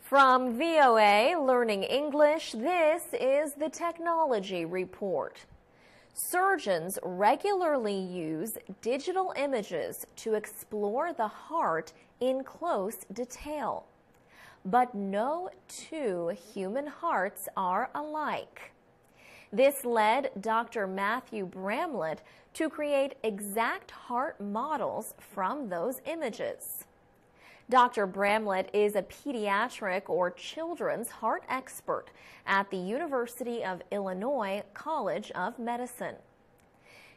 From VOA Learning English, this is the Technology Report. Surgeons regularly use digital images to explore the heart in close detail. But no two human hearts are alike. This led Dr. Matthew Bramlett to create exact heart models from those images. Dr. Bramlett is a pediatric or children's heart expert at the University of Illinois College of Medicine.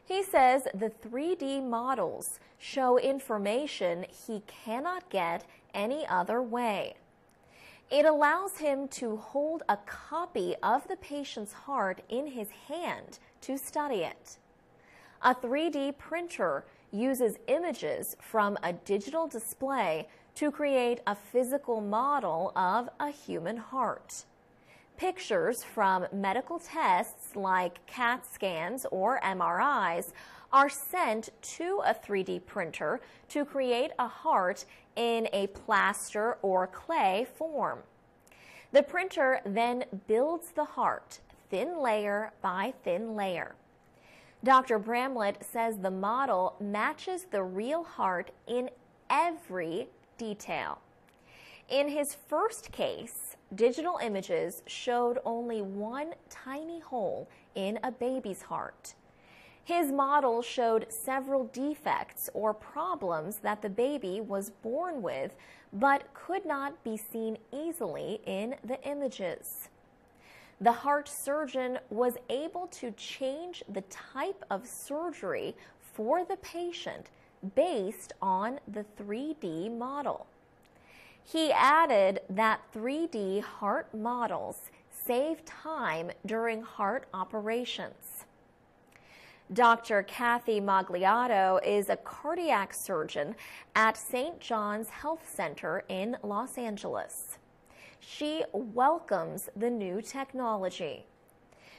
He says the 3D models show information he cannot get any other way. It allows him to hold a copy of the patient's heart in his hand to study it. A 3D printer uses images from a digital display to create a physical model of a human heart. Pictures from medical tests like CAT scans or MRIs are sent to a 3D printer to create a heart in a plaster or clay form. The printer then builds the heart thin layer by thin layer. Dr. Bramlett says the model matches the real heart in every detail. In his first case, digital images showed only one tiny hole in a baby's heart. His model showed several defects or problems that the baby was born with, but could not be seen easily in the images. The heart surgeon was able to change the type of surgery for the patient based on the 3D model. He added that 3D heart models save time during heart operations. Dr. Kathy Magliato is a cardiac surgeon at St. John's Health Center in Los Angeles. She welcomes the new technology.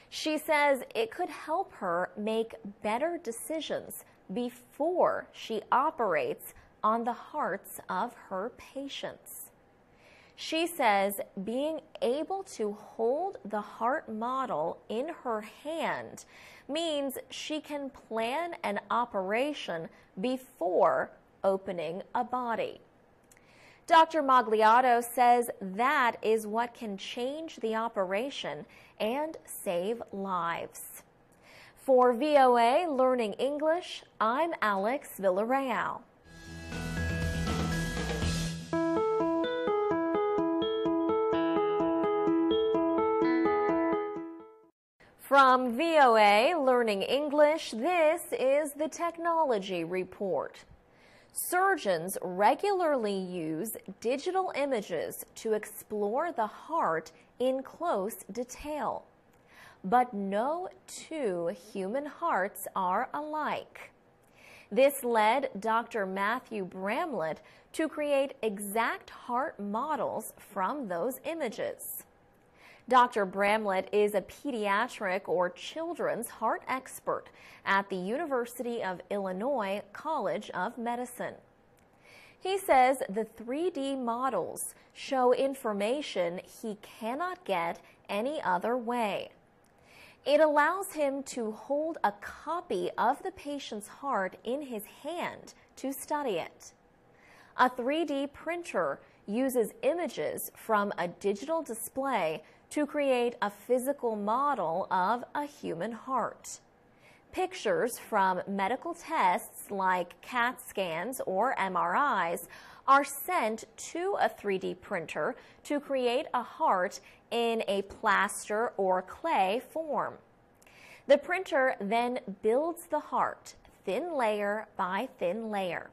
She says it could help her make better decisions before she operates on the hearts of her patients. She says being able to hold the heart model in her hand means she can plan an operation before opening a body. Dr. Magliato says that is what can change the operation and save lives. For VOA Learning English, I'm Alex Villarreal. From VOA Learning English, this is the Technology Report. Surgeons regularly use digital images to explore the heart in close detail. But no two human hearts are alike. This led Dr. Matthew Bramlett to create exact heart models from those images. Dr. Bramlett is a pediatric or children's heart expert at the University of Illinois College of Medicine. He says the 3D models show information he cannot get any other way. It allows him to hold a copy of the patient's heart in his hand to study it. A 3D printer uses images from a digital display to create a physical model of a human heart. Pictures from medical tests like CAT scans or MRIs are sent to a 3D printer to create a heart in a plaster or clay form. The printer then builds the heart thin layer by thin layer.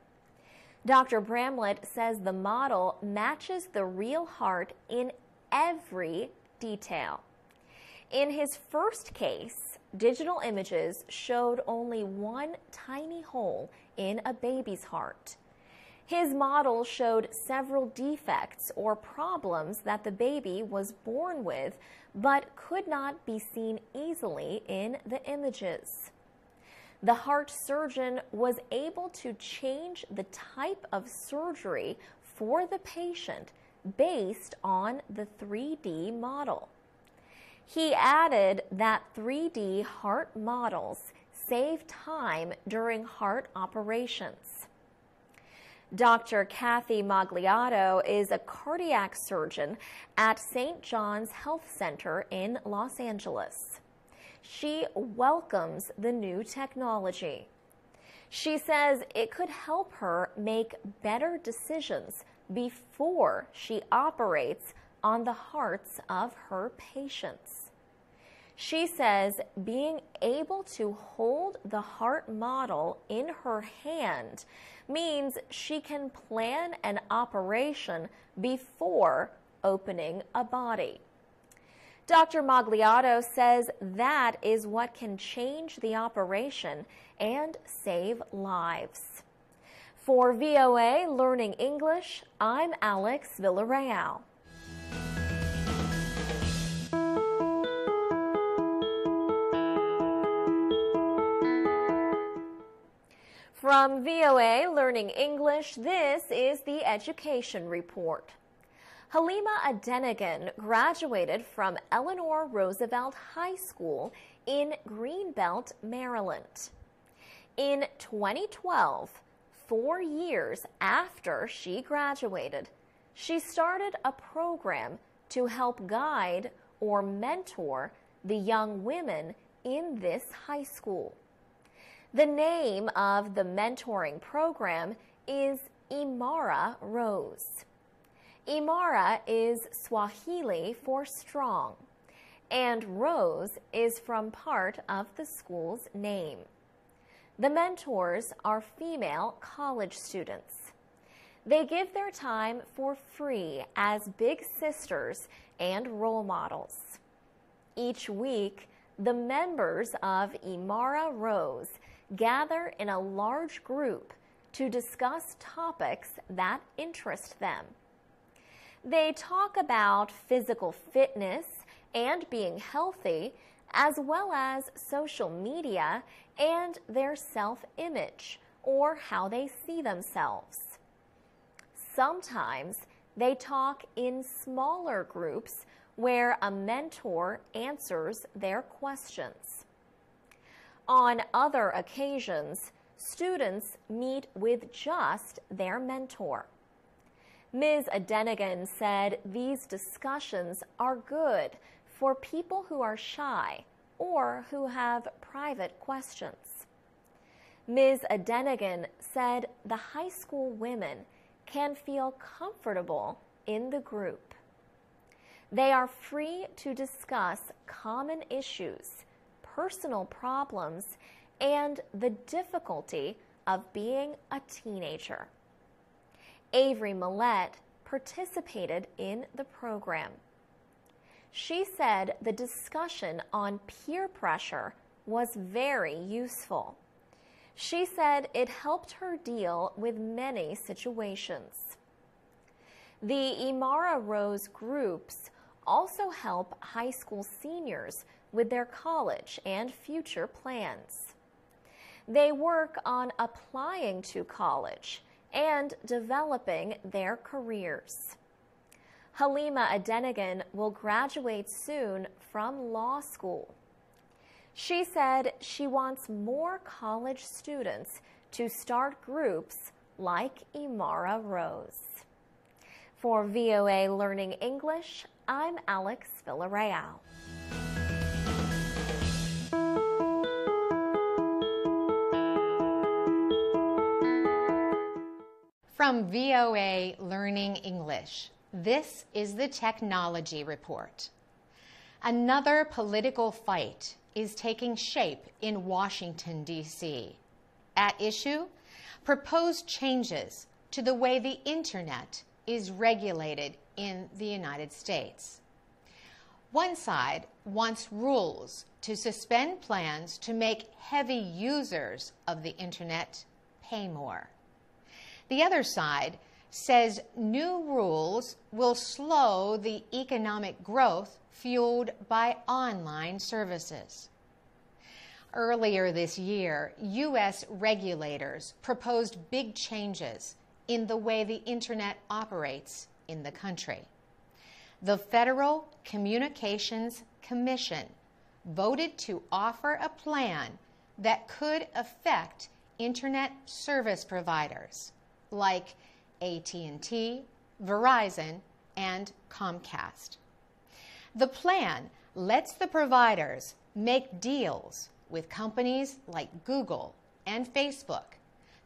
Dr. Bramlett says the model matches the real heart in every detail. In his first case, digital images showed only one tiny hole in a baby's heart. His model showed several defects or problems that the baby was born with, but could not be seen easily in the images. The heart surgeon was able to change the type of surgery for the patient based on the 3D model. He added that 3D heart models save time during heart operations. Dr. Kathy Magliato is a cardiac surgeon at St. John's Health Center in Los Angeles. She welcomes the new technology. She says it could help her make better decisions before she operates on the hearts of her patients. She says being able to hold the heart model in her hand means she can plan an operation before opening a body. Dr. Magliato says that is what can change the operation and save lives. For VOA Learning English, I'm Alex Villarreal. From VOA Learning English, this is the Education Report. Halima Adenegan graduated from Eleanor Roosevelt High School in Greenbelt, Maryland. In 2012, 4 years after she graduated, she started a program to help guide or mentor the young women in this high school. The name of the mentoring program is Imara Rose. Imara is Swahili for strong, and Rose is from part of the school's name. The mentors are female college students. They give their time for free as big sisters and role models. Each week, the members of Imara Rose gather in a large group to discuss topics that interest them. They talk about physical fitness and being healthy, as well as social media and their self-image, or how they see themselves. Sometimes they talk in smaller groups where a mentor answers their questions. On other occasions, students meet with just their mentor. Ms. Adenegan said these discussions are good for people who are shy or who have private questions. Ms. Adenegan said the high school women can feel comfortable in the group. They are free to discuss common issues, personal problems, and the difficulty of being a teenager. Avery Millette participated in the program. She said the discussion on peer pressure was very useful. She said it helped her deal with many situations. The Imara Rose groups also help high school seniors with their college and future plans. They work on applying to college and developing their careers. Halima Adenegan will graduate soon from law school. She said she wants more college students to start groups like Imara Rose. For VOA Learning English, I'm Alex Villarreal. From VOA Learning English, this is the Technology Report. Another political fight is taking shape in Washington, D.C. At issue, proposed changes to the way the Internet is regulated in the United States. One side wants rules to suspend plans to make heavy users of the Internet pay more. The other side says new rules will slow the economic growth fueled by online services. Earlier this year, U.S. regulators proposed big changes in the way the Internet operates in the country. The Federal Communications Commission voted to offer a plan that could affect internet service providers like AT&T, Verizon, and Comcast. The plan lets the providers make deals with companies like Google and Facebook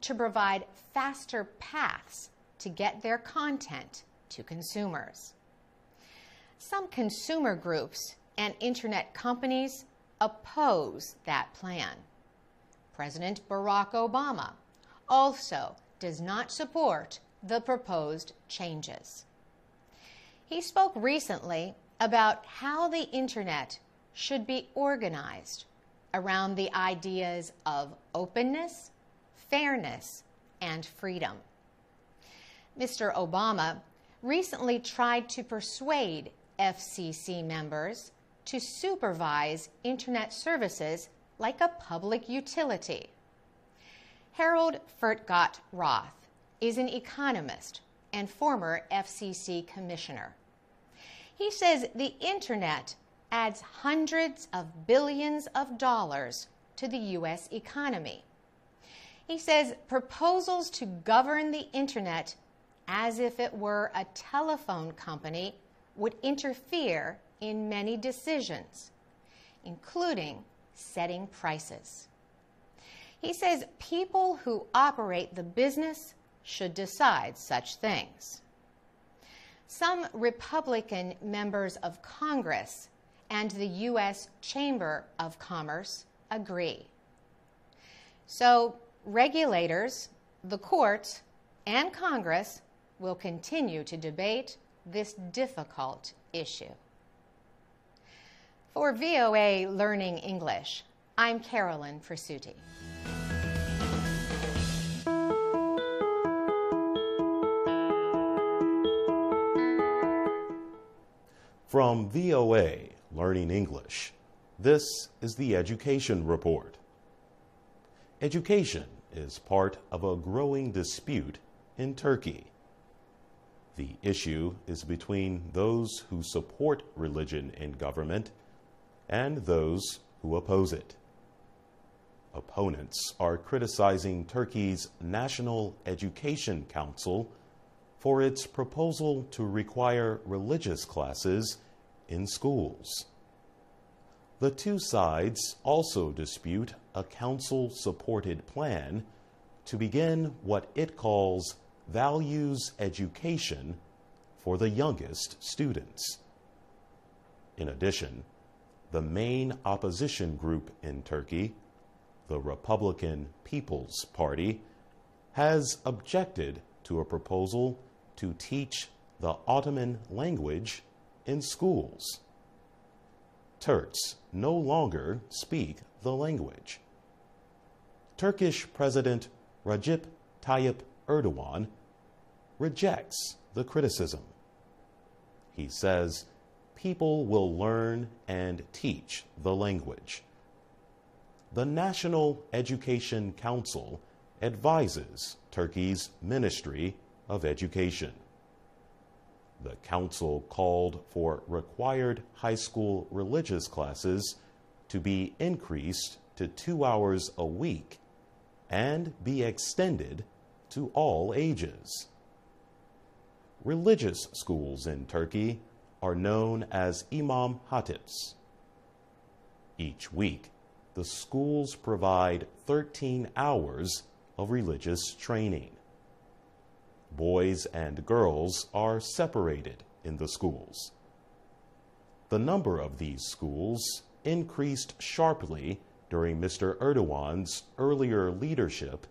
to provide faster paths to get their content to consumers. Some consumer groups and internet companies oppose that plan. President Barack Obama also does not support the proposed changes. He spoke recently about how the internet should be organized around the ideas of openness, fairness, and freedom. Mr. Obama recently tried to persuade FCC members to supervise internet services like a public utility. Harold Furtgott-Roth is an economist and former FCC commissioner. He says the internet adds hundreds of billions of dollars to the U.S. economy. He says proposals to govern the internet as if it were a telephone company would interfere in many decisions, including setting prices. He says people who operate the business should decide such things. Some Republican members of Congress and the U.S. Chamber of Commerce agree. So regulators, the courts, and Congress will continue to debate this difficult issue. For VOA Learning English, I'm Carolyn Frasuti. From VOA Learning English, this is the Education Report. Education is part of a growing dispute in Turkey. The issue is between those who support religion in government and those who oppose it. Opponents are criticizing Turkey's National Education Council for its proposal to require religious classes in schools. The two sides also dispute a council-supported plan to begin what it calls values education for the youngest students. In addition, the main opposition group in Turkey, the Republican People's Party, has objected to a proposal to teach the Ottoman language in schools. Turks no longer speak the language. Turkish President Recep Tayyip Erdogan rejects the criticism. He says people will learn and teach the language. The National Education Council advises Turkey's Ministry of Education. The council called for required high school religious classes to be increased to 2 hours a week and be extended to all ages. Religious schools in Turkey are known as imam hatips. Each week, the schools provide 13 hours of religious training. Boys and girls are separated in the schools. The number of these schools increased sharply during Mr. Erdogan's earlier leadership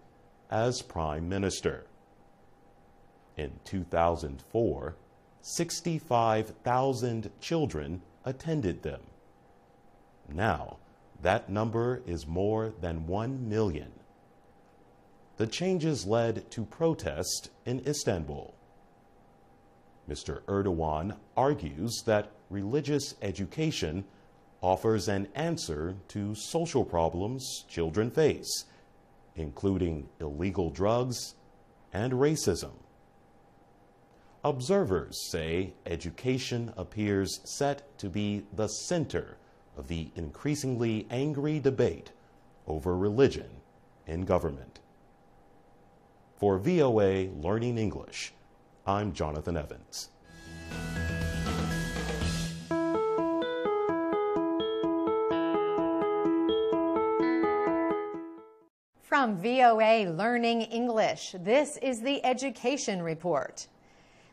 as Prime Minister. In 2004, 65,000 children attended them. Now, that number is more than 1 million. The changes led to protest in Istanbul. Mr. Erdogan argues that religious education offers an answer to social problems children face, including illegal drugs and racism. Observers say education appears set to be the center of the increasingly angry debate over religion in government. For VOA Learning English, I'm Jonathan Evans. From VOA Learning English, this is the Education Report.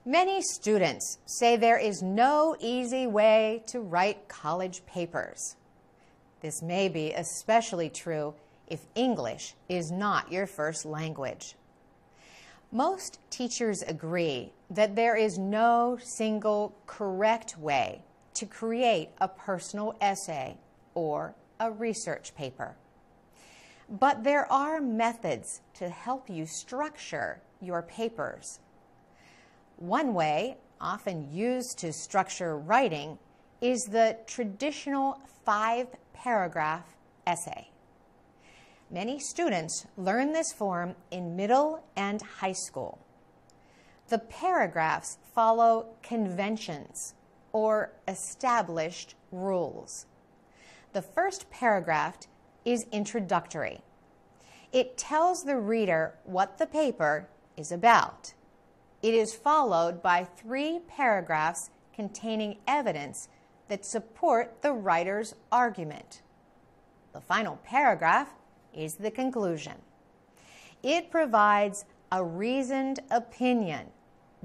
Many students say there is no easy way to write college papers. This may be especially true if English is not your first language. Most teachers agree that there is no single correct way to create a personal essay or a research paper. But there are methods to help you structure your papers. One way, often used to structure writing, is the traditional 5-paragraph essay. Many students learn this form in middle and high school. The paragraphs follow conventions or established rules. The first paragraph is introductory. It tells the reader what the paper is about. It is followed by 3 paragraphs containing evidence that support the writer's argument. The final paragraph is the conclusion. It provides a reasoned opinion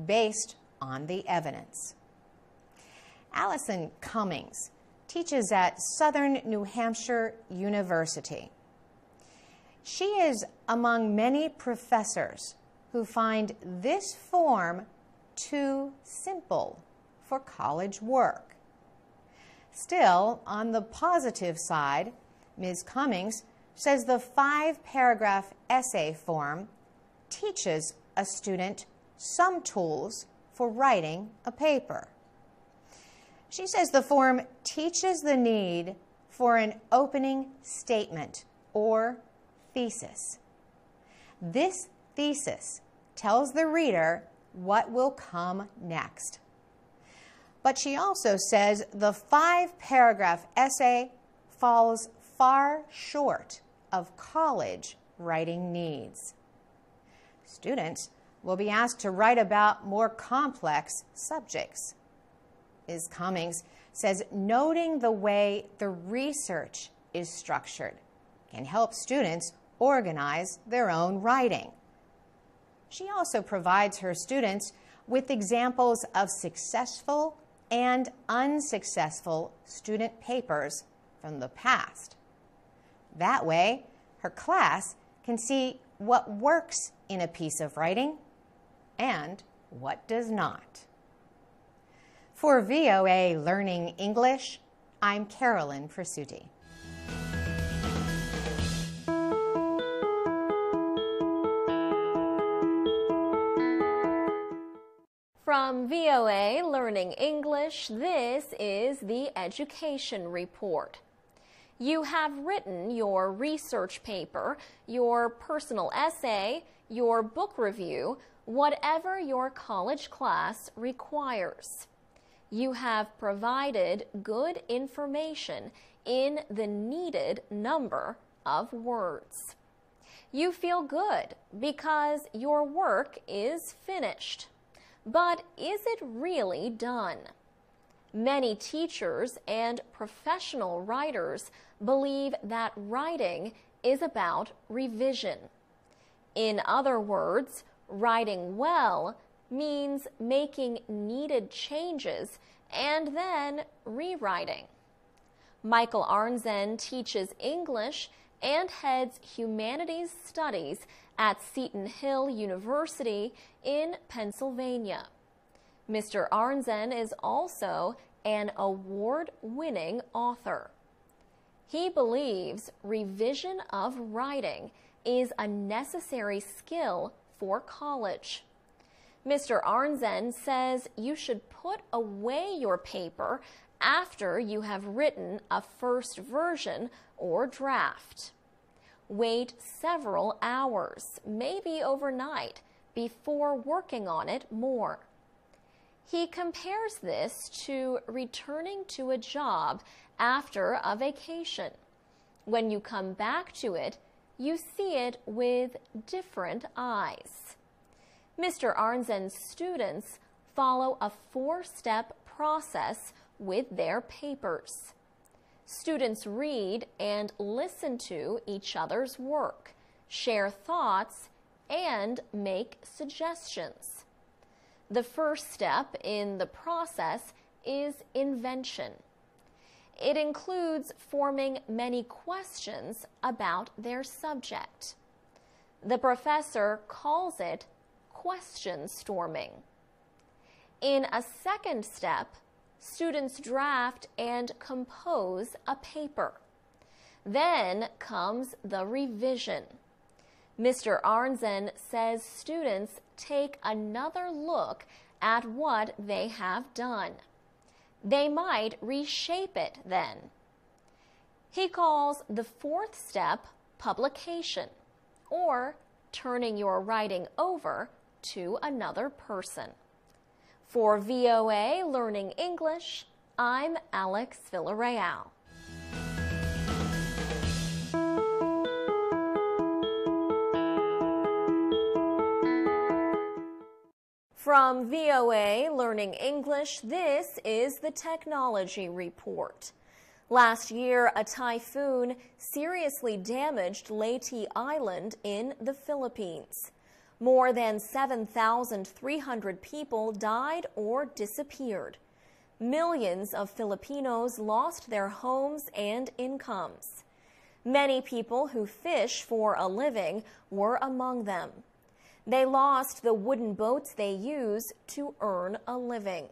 based on the evidence. Allison Cummings teaches at Southern New Hampshire University. She is among many professors who find this form too simple for college work. Still, on the positive side, Ms. Cummings says the 5-paragraph essay form teaches a student some tools for writing a paper. She says the form teaches the need for an opening statement or thesis. This thesis tells the reader what will come next. But she also says the 5-paragraph essay falls far short of college writing needs. Students will be asked to write about more complex subjects. Ms. Cummings says noting the way the research is structured can help students organize their own writing. She also provides her students with examples of successful and unsuccessful student papers from the past. That way, her class can see what works in a piece of writing and what does not. For VOA Learning English, I'm Carolyn Presutti. From VOA Learning English, this is the Education Report. You have written your research paper, your personal essay, your book review, whatever your college class requires. You have provided good information in the needed number of words. You feel good because your work is finished. But is it really done? Many teachers and professional writers believe that writing is about revision. In other words, writing well means making needed changes and then rewriting. Michael Arnzen teaches English and heads humanities studies at Seton Hill University in Pennsylvania. Mr. Arnzen is also an award-winning author. He believes revision of writing is a necessary skill for college. Mr. Arnzen says you should put away your paper after you have written a first version or draft. Wait several hours, maybe overnight, before working on it more. He compares this to returning to a job after a vacation. When you come back to it, you see it with different eyes. Mr. Arnzen's students follow a 4-step process with their papers. Students read and listen to each other's work, share thoughts, and make suggestions. The first step in the process is invention. It includes forming many questions about their subject. The professor calls it question storming. In a second step, students draft and compose a paper. Then comes the revision. Mr. Arnzen says students take another look at what they have done. They might reshape it then. He calls the fourth step publication, or turning your writing over to another person. For VOA Learning English, I'm Alex Villarreal. From VOA Learning English, this is the Technology Report. Last year, a typhoon seriously damaged Leyte Island in the Philippines. More than 7,300 people died or disappeared. Millions of Filipinos lost their homes and incomes. Many people who fish for a living were among them. They lost the wooden boats they use to earn a living.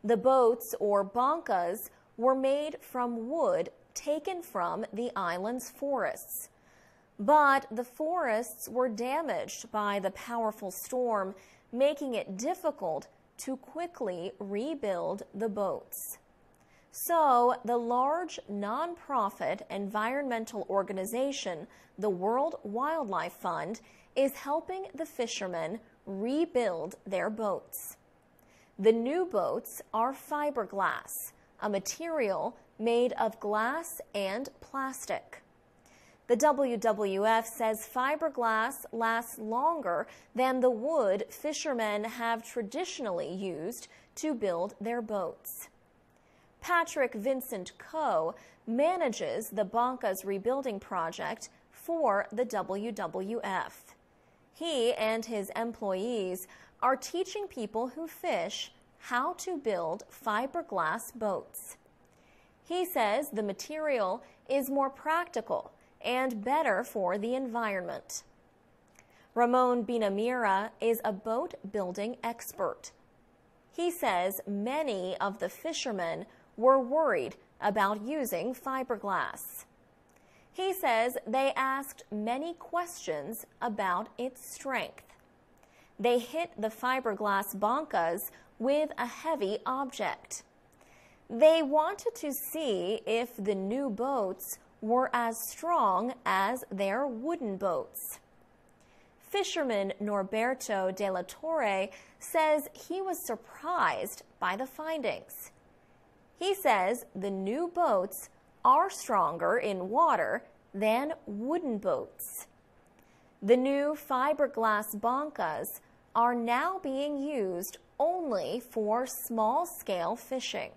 The boats, or bancas, were made from wood taken from the island's forests. But the forests were damaged by the powerful storm, making it difficult to quickly rebuild the boats. So, the large nonprofit environmental organization, the World Wildlife Fund, is helping the fishermen rebuild their boats. The new boats are fiberglass, a material made of glass and plastic. The WWF says fiberglass lasts longer than the wood fishermen have traditionally used to build their boats. Patrick Vincent Coe manages the Banca's rebuilding project for the WWF. He and his employees are teaching people who fish how to build fiberglass boats. He says the material is more practical and better for the environment. Ramon Binamira is a boat building expert. He says many of the fishermen were worried about using fiberglass. He says they asked many questions about its strength. They hit the fiberglass bancas with a heavy object. They wanted to see if the new boats were as strong as their wooden boats. Fisherman Norberto de la Torre says he was surprised by the findings. He says the new boats are stronger in water than wooden boats. The new fiberglass bancas are now being used only for small-scale fishing.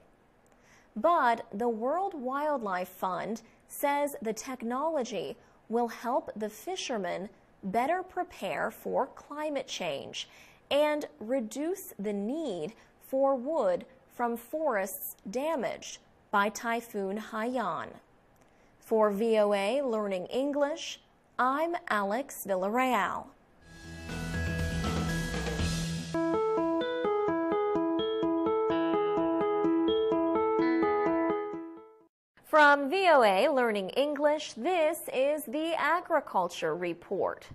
But the World Wildlife Fund says the technology will help the fishermen better prepare for climate change and reduce the need for wood from forests damaged by Typhoon Haiyan. For VOA Learning English, I'm Alex Villarreal. From VOA Learning English, this is the Agriculture Report.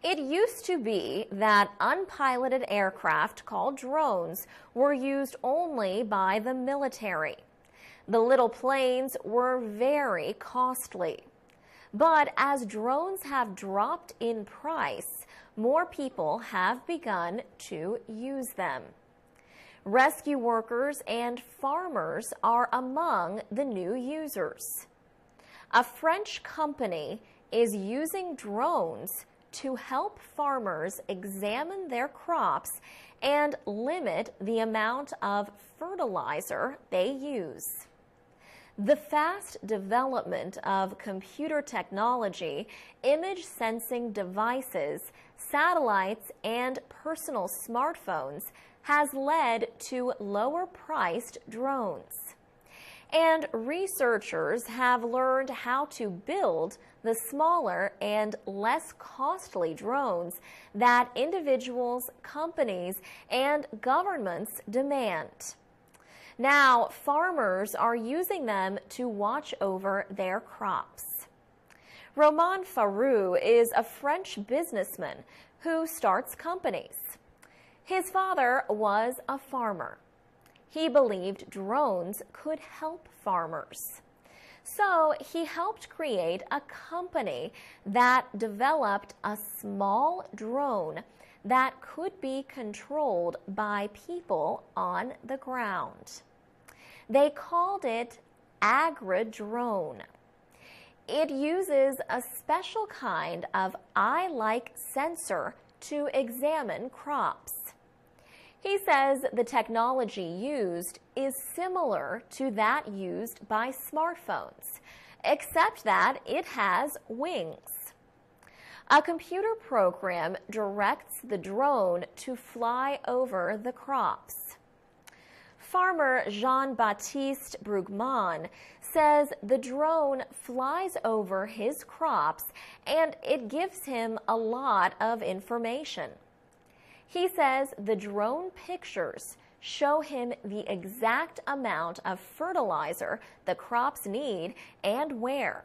It used to be that unpiloted aircraft called drones were used only by the military. The little planes were very costly. But as drones have dropped in price, more people have begun to use them. Rescue workers and farmers are among the new users. A French company is using drones to help farmers examine their crops and limit the amount of fertilizer they use. The fast development of computer technology, image sensing devices, satellites, and personal smartphones has led to lower-priced drones. And researchers have learned how to build the smaller and less costly drones that individuals, companies, and governments demand. Now, farmers are using them to watch over their crops. Roman Farou is a French businessman who starts companies. His father was a farmer. He believed drones could help farmers. So he helped create a company that developed a small drone that could be controlled by people on the ground. They called it Agri-drone. It uses a special kind of eye-like sensor to examine crops. He says the technology used is similar to that used by smartphones, except that it has wings. A computer program directs the drone to fly over the crops. Farmer Jean-Baptiste Brugman says the drone flies over his crops and it gives him a lot of information. He says the drone pictures show him the exact amount of fertilizer the crops need and where.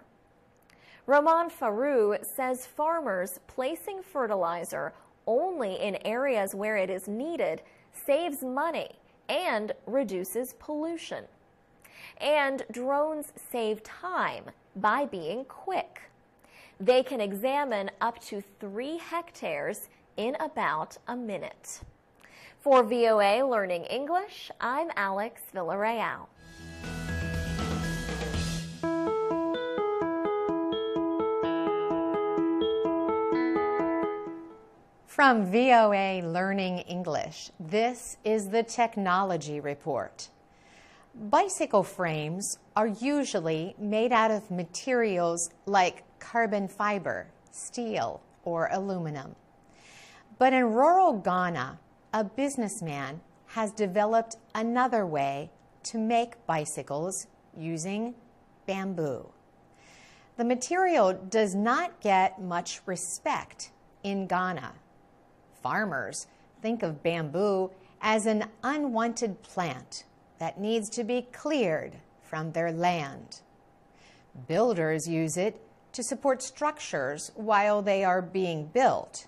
Roman Farou says farmers placing fertilizer only in areas where it is needed saves money and reduces pollution. And drones save time by being quick. They can examine up to 3 hectares in about a minute. For VOA Learning English, I'm Alex Villarreal. From VOA Learning English, this is the Technology Report. Bicycle frames are usually made out of materials like carbon fiber, steel, or aluminum. But in rural Ghana, a businessman has developed another way to make bicycles using bamboo. The material does not get much respect in Ghana. Farmers think of bamboo as an unwanted plant that needs to be cleared from their land. Builders use it to support structures while they are being built.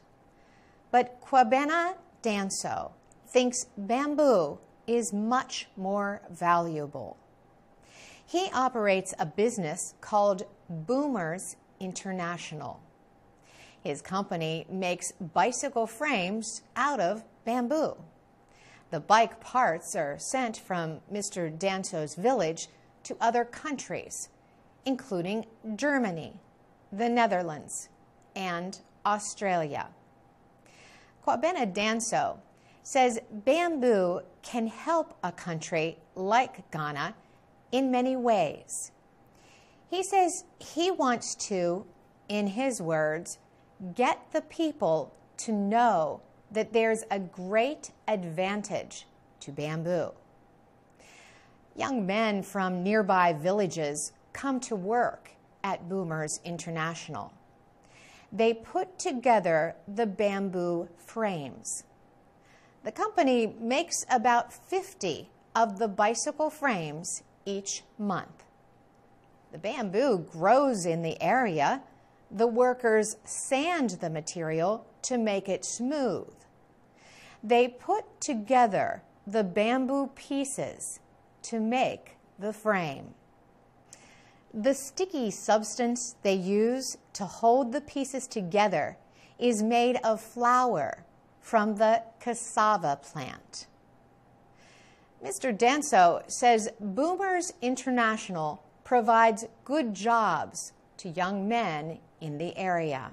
But Kwabena Danso thinks bamboo is much more valuable. He operates a business called Boomers International. His company makes bicycle frames out of bamboo. The bike parts are sent from Mr. Danso's village to other countries, including Germany, the Netherlands, and Australia. Kwabena Danso says bamboo can help a country like Ghana in many ways. He says he wants to, in his words, get the people to know that there's a great advantage to bamboo. Young men from nearby villages come to work at Boomers International. They put together the bamboo frames. The company makes about 50 of the bicycle frames each month. The bamboo grows in the area. The workers sand the material to make it smooth. They put together the bamboo pieces to make the frame. The sticky substance they use to hold the pieces together is made of flour from the cassava plant. Mr. Danso says Boomers International provides good jobs to young men in the area.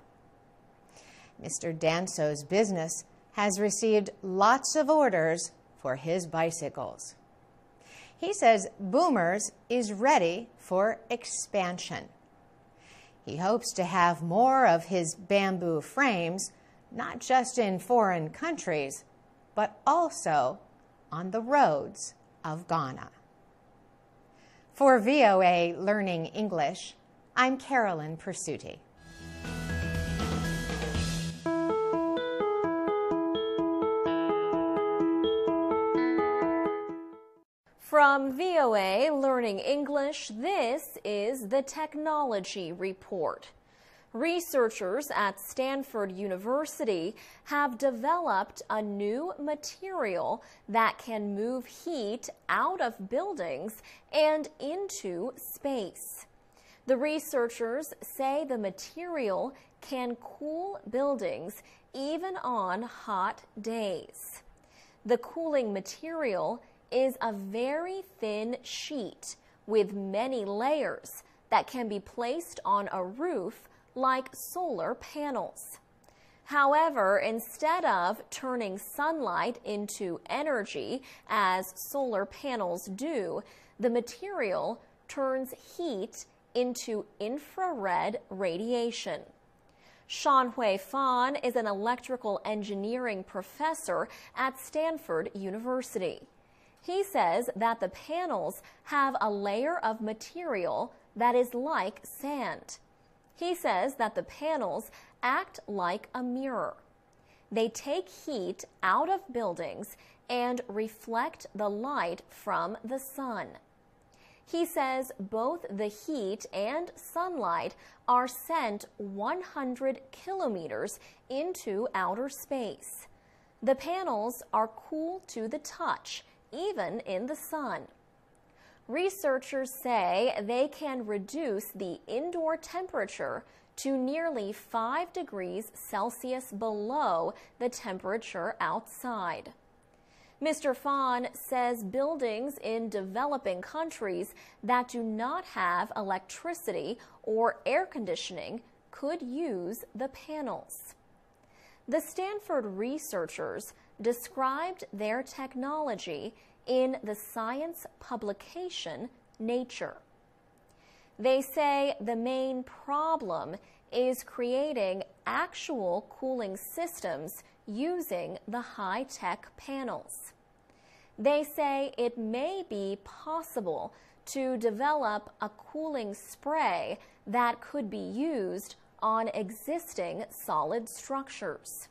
Mr. Danso's business has received lots of orders for his bicycles. He says Boomers is ready for expansion. He hopes to have more of his bamboo frames, not just in foreign countries, but also on the roads of Ghana. For VOA Learning English, I'm Carolyn Persutti. From VOA Learning English, this is the Technology Report. Researchers at Stanford University have developed a new material that can move heat out of buildings and into space. The researchers say the material can cool buildings even on hot days. The cooling material is a very thin sheet with many layers that can be placed on a roof like solar panels. However, instead of turning sunlight into energy as solar panels do, the material turns heat into infrared radiation. Shanhui Fan is an electrical engineering professor at Stanford University. He says that the panels have a layer of material that is like sand. He says that the panels act like a mirror. They take heat out of buildings and reflect the light from the sun. He says both the heat and sunlight are sent 100 kilometers into outer space. The panels are cool to the touch, even in the sun. Researchers say they can reduce the indoor temperature to nearly 5 degrees Celsius below the temperature outside. Mr. Fan says buildings in developing countries that do not have electricity or air conditioning could use the panels. The Stanford researchers described their technology in the science publication Nature. They say the main problem is creating actual cooling systems using the high-tech panels. They say it may be possible to develop a cooling spray that could be used on existing solid structures.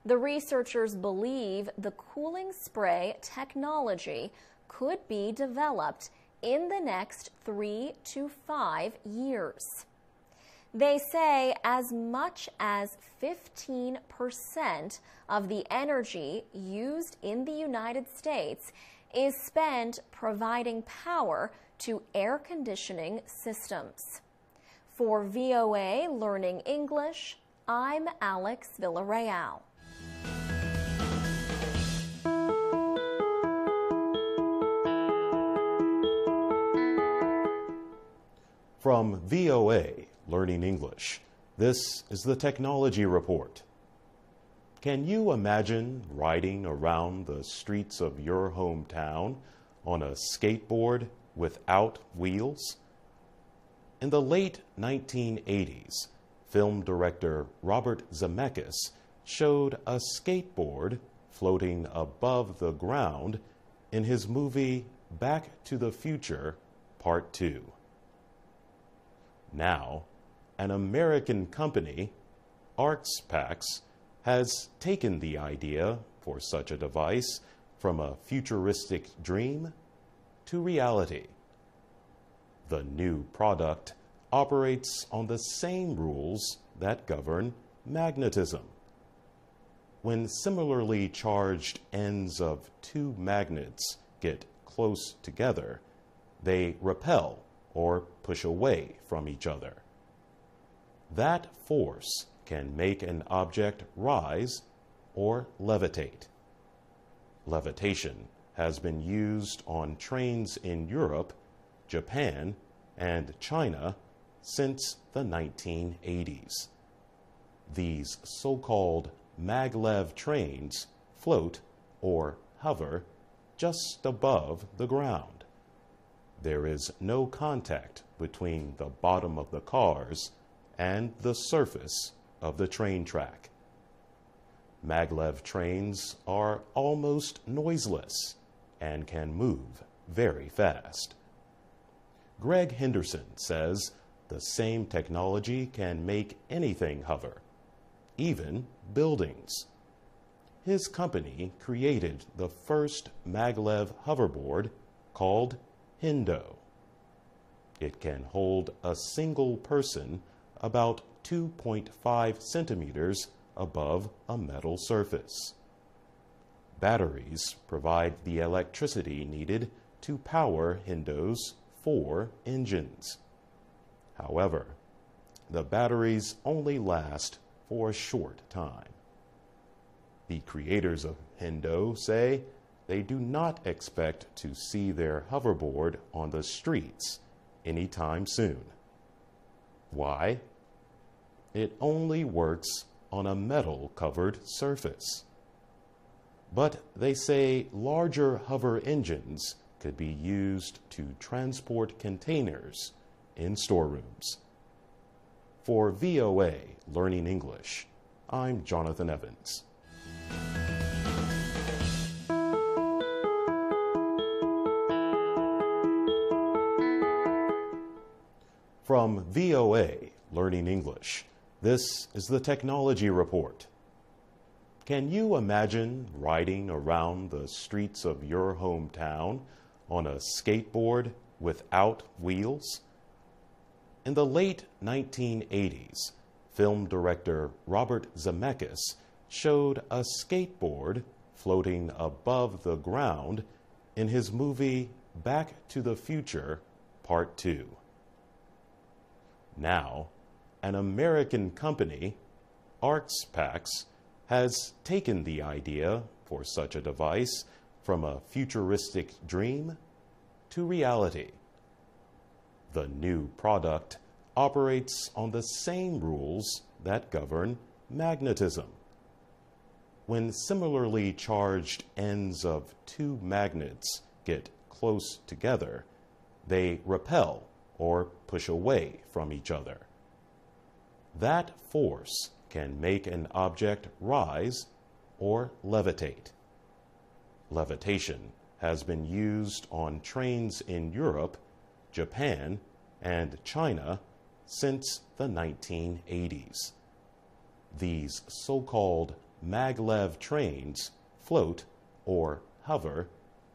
The researchers believe the cooling spray technology could be developed in the next 3 to 5 years. They say as much as 15% of the energy used in the United States is spent providing power to air conditioning systems. For VOA Learning English, I'm Alex Villarreal. From VOA Learning English, this is the Technology Report. Can you imagine riding around the streets of your hometown on a skateboard without wheels? In the late 1980s, film director Robert Zemeckis showed a skateboard floating above the ground in his movie Back to the Future Part 2. Now, an American company, Artspax, has taken the idea for such a device from a futuristic dream to reality. The new product operates on the same rules that govern magnetism. When similarly charged ends of two magnets get close together, they repel or push away from each other. That force can make an object rise or levitate. Levitation has been used on trains in Europe, Japan, and China since the 1980s. These so-called maglev trains float or hover just above the ground. There is no contact between the bottom of the cars and the surface of the train track. Maglev trains are almost noiseless and can move very fast. Greg Henderson says the same technology can make anything hover, even buildings. His company created the first maglev hoverboard called Hendo. It can hold a single person about 2.5 centimeters above a metal surface. Batteries provide the electricity needed to power Hendo's 4 engines. However, the batteries only last for a short time. The creators of Hendo say they do not expect to see their hoverboard on the streets anytime soon. Why? It only works on a metal-covered surface. But they say larger hover engines could be used to transport containers in storerooms. For VOA Learning English, I'm Jonathan Evans. From VOA Learning English, this is the Technology Report. Can you imagine riding around the streets of your hometown on a skateboard without wheels? In the late 1980s, film director Robert Zemeckis showed a skateboard floating above the ground in his movie Back to the Future Part 2. Now, an American company, Arxpax, has taken the idea for such a device from a futuristic dream to reality. The new product operates on the same rules that govern magnetism. When similarly charged ends of two magnets get close together, they repel or push away from each other. That force can make an object rise or levitate. Levitation has been used on trains in Europe, Japan, and China since the 1980s. These so-called maglev trains float or hover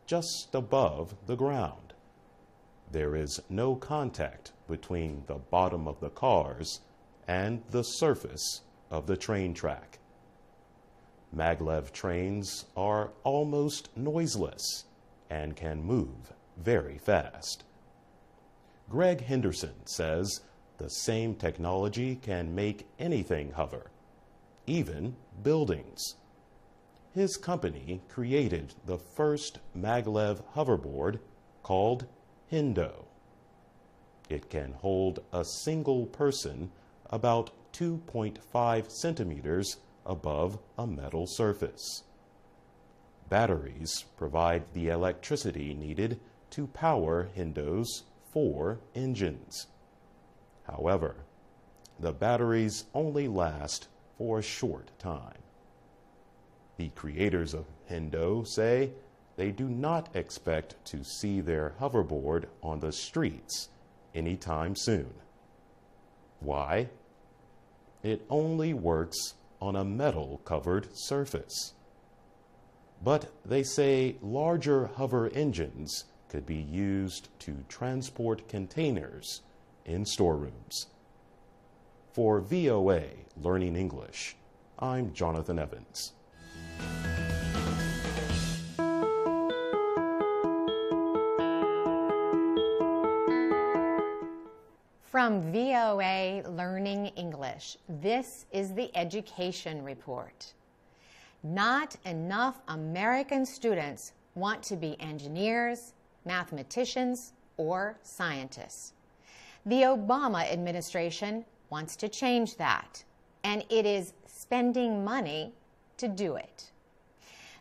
just above the ground. There is no contact between the bottom of the cars and the surface of the train track. Maglev trains are almost noiseless and can move very fast. Greg Henderson says the same technology can make anything hover, even buildings. His company created the first maglev hoverboard called Hendo. It can hold a single person about 2.5 centimeters above a metal surface. Batteries provide the electricity needed to power Hendo's 4 engines. However, the batteries only last for a short time. The creators of Hendo say they do not expect to see their hoverboard on the streets anytime soon. Why? It only works on a metal-covered surface. But they say larger hover engines could be used to transport containers in storerooms. For VOA Learning English, I'm Jonathan Evans. From VOA Learning English, this is the Education Report. Not enough American students want to be engineers, mathematicians, or scientists. The Obama administration wants to change that, and it is spending money to do it.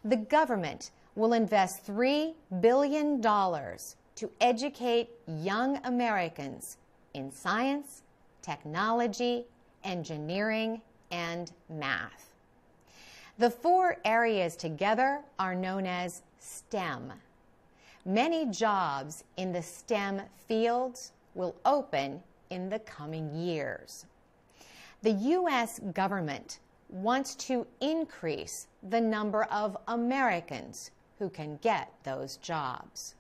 The government will invest $3 billion to educate young Americans in science, technology, engineering, and math. The four areas together are known as STEM. Many jobs in the STEM fields will open in the coming years. The U.S. government wants to increase the number of Americans who can get those jobs.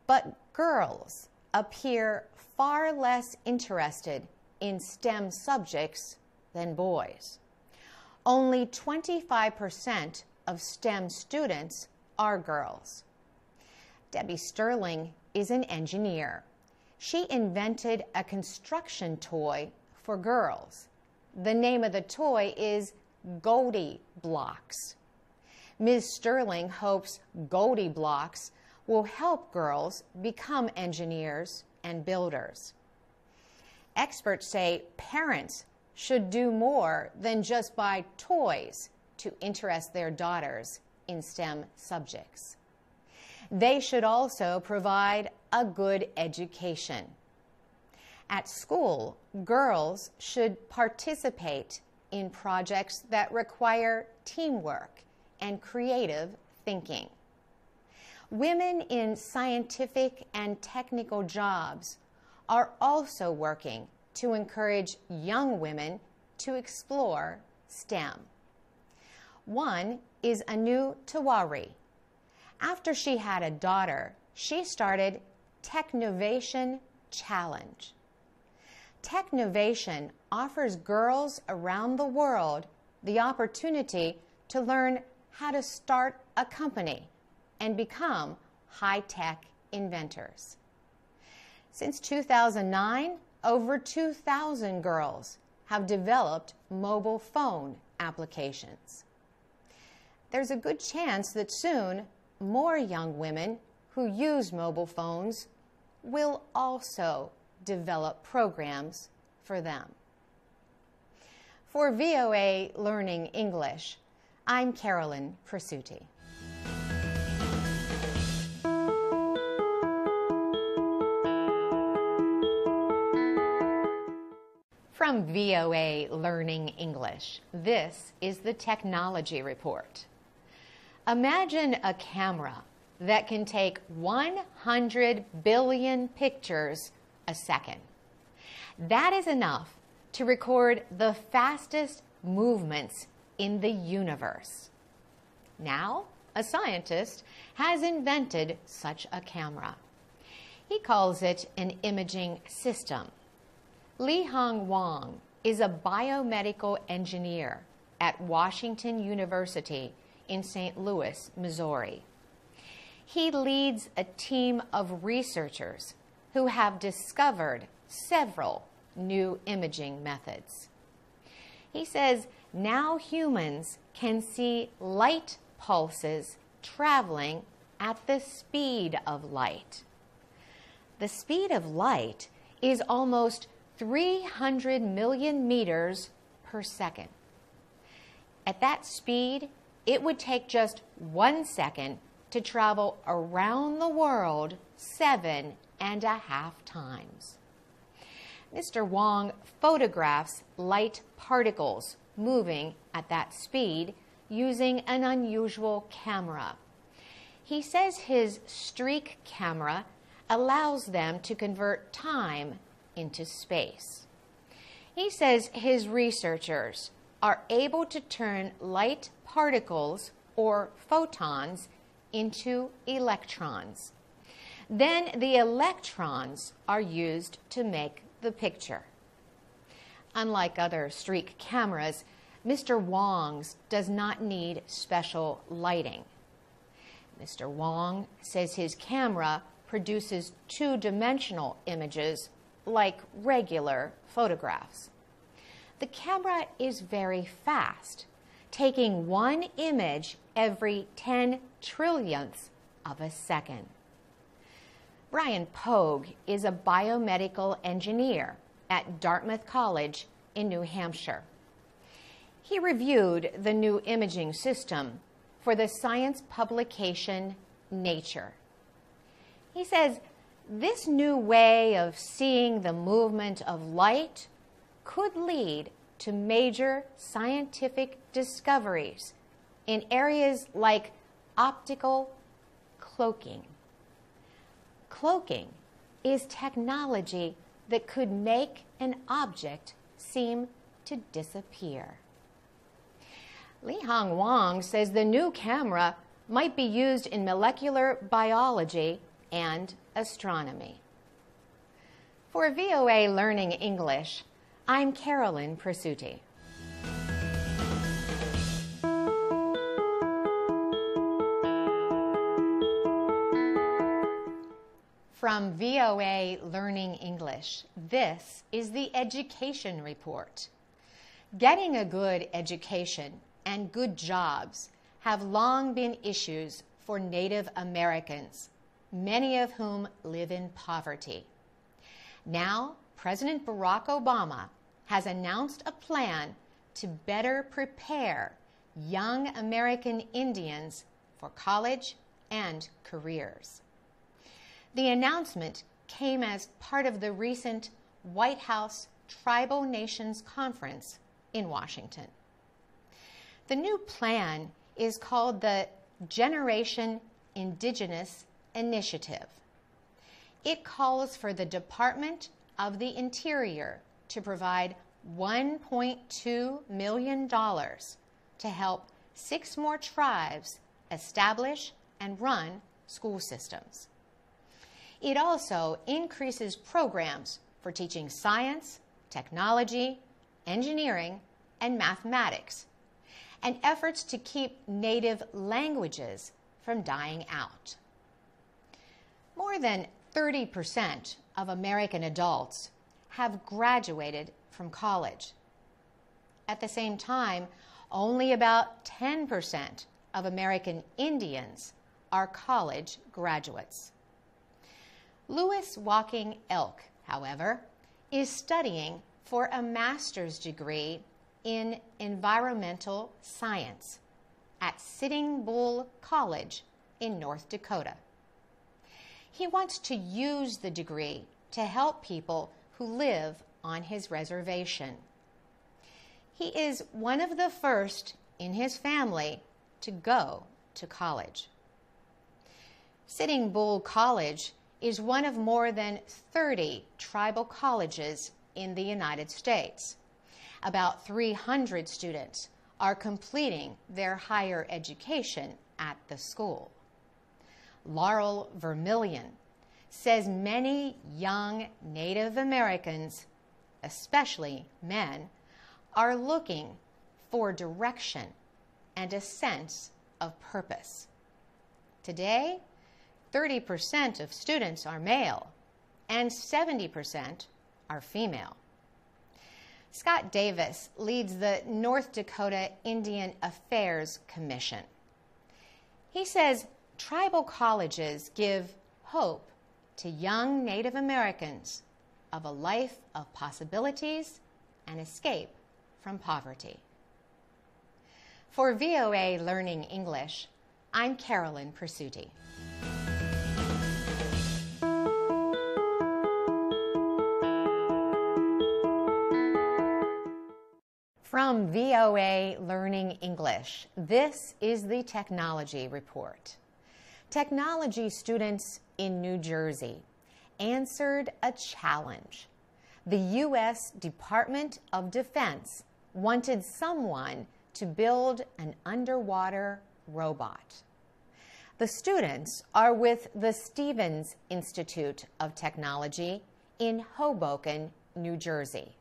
But girls appear far less interested in STEM subjects than boys. Only 25% of STEM students are girls. Debbie Sterling is an engineer. She invented a construction toy for girls. The name of the toy is Goldie Blocks. Ms. Sterling hopes Goldie Blocks will help girls become engineers and builders. Experts say parents should do more than just buy toys to interest their daughters in STEM subjects. They should also provide a good education. At school, girls should participate in projects that require teamwork and creative thinking. Women in scientific and technical jobs are also working to encourage young women to explore STEM. One is Anu Tawari. After she had a daughter, she started Technovation Challenge. Technovation offers girls around the world the opportunity to learn how to start a company and become high-tech inventors. Since 2009, over 2,000 girls have developed mobile phone applications. There's a good chance that soon more young women who use mobile phones will also develop programs for them. For VOA Learning English, I'm Carolyn Presutti. From VOA Learning English, this is the Technology Report. Imagine a camera that can take 100 billion pictures a second. That is enough to record the fastest movements in the universe. Now, a scientist has invented such a camera. He calls it an imaging system. Li-Hong Wang is a biomedical engineer at Washington University in St. Louis, Missouri. He leads a team of researchers who have discovered several new imaging methods. He says now humans can see light pulses traveling at the speed of light. The speed of light is almost 300 million meters per second. At that speed, it would take just 1 second to travel around the world 7.5 times. Mr. Wang photographs light particles moving at that speed using an unusual camera. He says his streak camera allows them to convert time into space. He says his researchers are able to turn light particles or photons into electrons. Then the electrons are used to make the picture. Unlike other streak cameras, Mr. Wang's does not need special lighting. Mr. Wang says his camera produces two-dimensional images like regular photographs. The camera is very fast. taking one image every 10 trillionths of a second. Brian Pogue is a biomedical engineer at Dartmouth College in New Hampshire. He reviewed the new imaging system for the science publication Nature. He says this new way of seeing the movement of light could lead to major scientific discoveries in areas like optical cloaking. Cloaking is technology that could make an object seem to disappear. Li Hong Wang says the new camera might be used in molecular biology and astronomy. For VOA Learning English, I'm Carolyn Presutti. From VOA Learning English, this is the Education Report. Getting a good education and good jobs have long been issues for Native Americans, many of whom live in poverty. Now, President Barack Obama has announced a plan to better prepare young American Indians for college and careers. The announcement came as part of the recent White House Tribal Nations Conference in Washington. The new plan is called the Generation Indigenous Initiative. It calls for the Department of the Interior to provide $1.2 million to help 6 more tribes establish and run school systems. It also increases programs for teaching science, technology, engineering, and mathematics, and efforts to keep native languages from dying out. More than 30% of American adults have graduated from college. At the same time, only about 10% of American Indians are college graduates. Louis Walking Elk, however, is studying for a master's degree in environmental science at Sitting Bull College in North Dakota. He wants to use the degree to help people who live on his reservation. He is one of the first in his family to go to college. Sitting Bull College is one of more than 30 tribal colleges in the United States. About 300 students are completing their higher education at the school. Laurel Vermillion says many young Native Americans, especially men, are looking for direction and a sense of purpose. Today, 30% of students are male and 70% are female. Scott Davis leads the North Dakota Indian Affairs Commission. He says tribal colleges give hope to young Native Americans of a life of possibilities and escape from poverty. For VOA Learning English, I'm Carolyn Presutti. From VOA Learning English, this is the Technology Report. Technology students in New Jersey answered a challenge. The U.S. Department of Defense wanted someone to build an underwater robot. The students are with the Stevens Institute of Technology in Hoboken, New Jersey.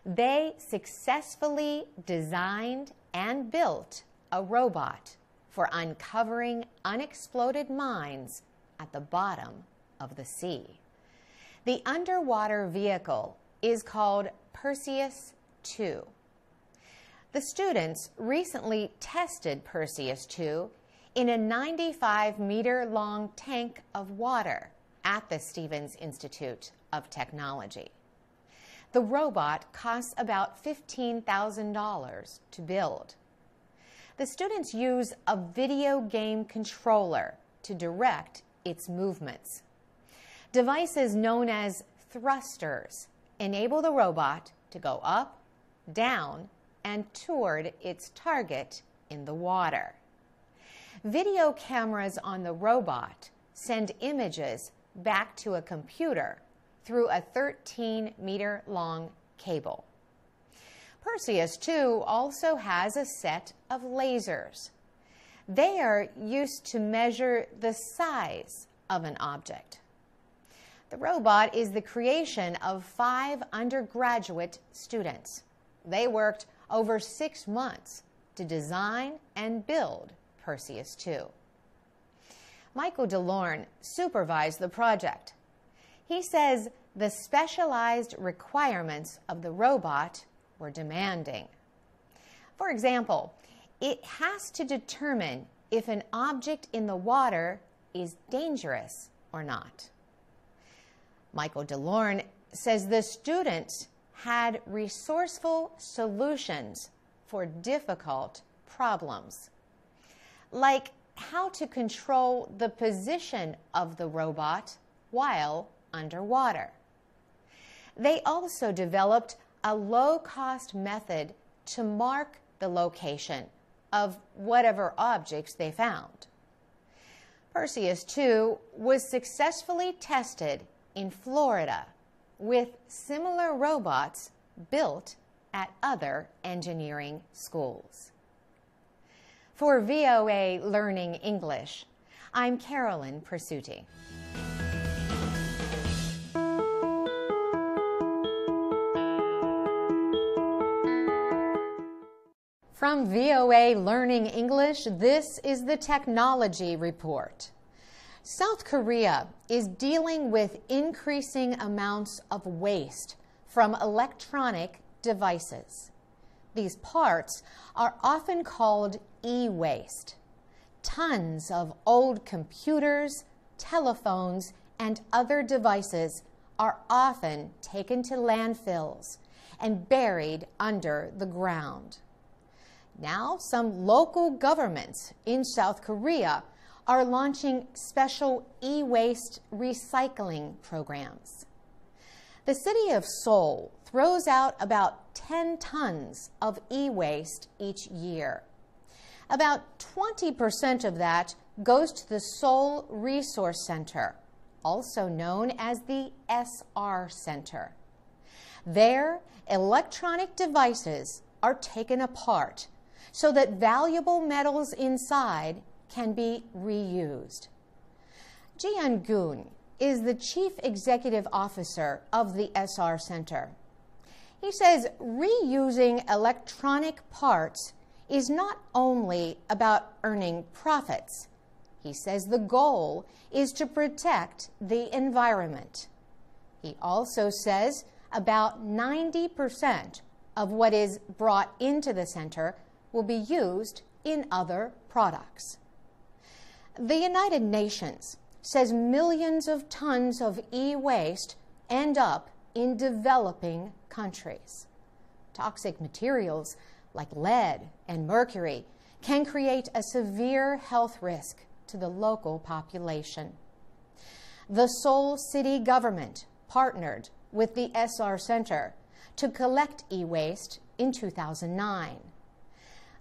They successfully designed and built a robot for uncovering unexploded mines at the bottom of the sea. The underwater vehicle is called Perseus II. The students recently tested Perseus 2 in a 95-meter-long tank of water at the Stevens Institute of Technology. The robot costs about $15,000 to build. The students use a video game controller to direct its movements. Devices known as thrusters enable the robot to go up, down, and toward its target in the water. Video cameras on the robot send images back to a computer through a 13-meter-long cable. Perseus 2 also has a set of lasers. They are used to measure the size of an object. The robot is the creation of 5 undergraduate students. They worked over 6 months to design and build Perseus 2. Michael DeLorne supervised the project. He says the specialized requirements of the robot were demanding. For example, it has to determine if an object in the water is dangerous or not. Michael DeLorne says the students had resourceful solutions for difficult problems, like how to control the position of the robot while underwater. They also developed a low-cost method to mark the location of whatever objects they found. Perseus 2 was successfully tested in Florida with similar robots built at other engineering schools. For VOA Learning English, I'm Carolyn Persutti. From VOA Learning English, this is the Technology Report. South Korea is dealing with increasing amounts of waste from electronic devices. These parts are often called e-waste. Tons of old computers, telephones, and other devices are often taken to landfills and buried under the ground. Now, some local governments in South Korea are launching special e-waste recycling programs. The city of Seoul throws out about 10 tons of e-waste each year. About 20% of that goes to the Seoul Resource Center, also known as the SR Center. There, electronic devices are taken apart so that valuable metals inside can be reused. Ji-Young is the Chief Executive Officer of the SR Center. He says reusing electronic parts is not only about earning profits. He says the goal is to protect the environment. He also says about 90% of what is brought into the center will be used in other products. The United Nations says millions of tons of e-waste end up in developing countries. Toxic materials like lead and mercury can create a severe health risk to the local population. The Seoul city government partnered with the SR Center to collect e-waste in 2009.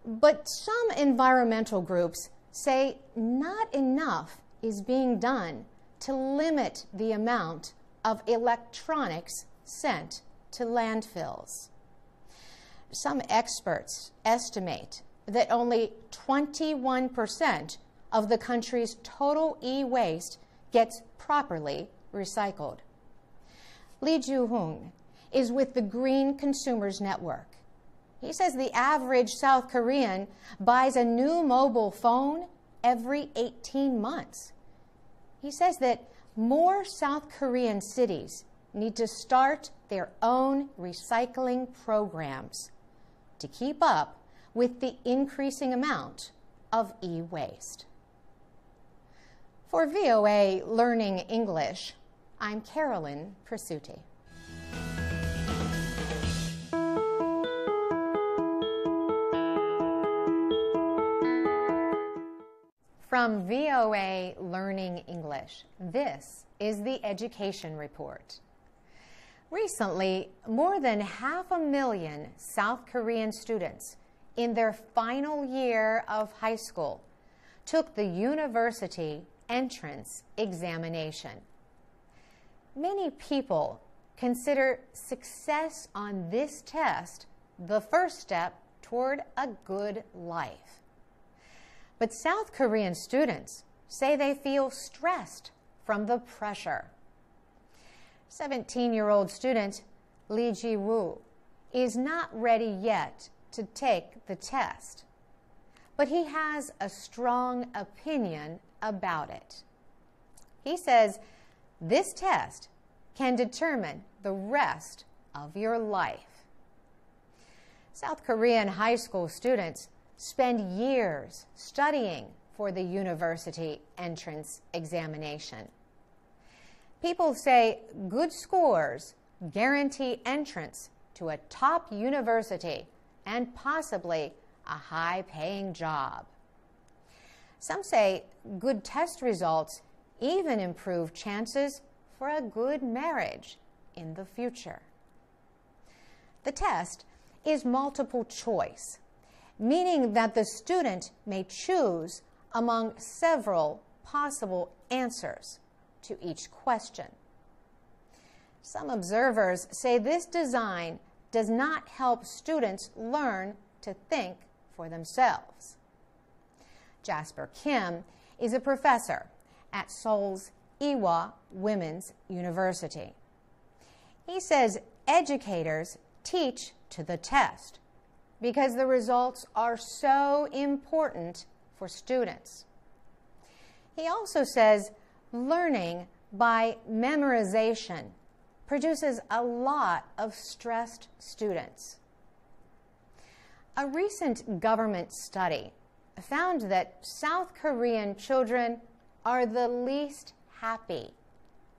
But some environmental groups say not enough is being done to limit the amount of electronics sent to landfills. Some experts estimate that only 21% of the country's total e-waste gets properly recycled. Lee Joo-hoon is with the Green Consumers Network. He says the average South Korean buys a new mobile phone every 18 months. He says that more South Korean cities need to start their own recycling programs to keep up with the increasing amount of e-waste. For VOA Learning English, I'm Carolyn Persutti. From VOA Learning English, this is the Education Report. Recently, more than 500,000 South Korean students in their final year of high school took the university entrance examination. Many people consider success on this test the first step toward a good life. But South Korean students say they feel stressed from the pressure. 17-year-old student Lee Ji-woo is not ready yet to take the test, but he has a strong opinion about it. He says this test can determine the rest of your life. South Korean high school students spend years studying for the university entrance examination. People say good scores guarantee entrance to a top university and possibly a high-paying job. Some say good test results even improve chances for a good marriage in the future. The test is multiple choice, meaning that the student may choose among several possible answers to each question. Some observers say this design does not help students learn to think for themselves. Jasper Kim is a professor at Seoul's Ewha Women's University. He says educators teach to the test because the results are so important for students. He also says learning by memorization produces a lot of stressed students. A recent government study found that South Korean children are the least happy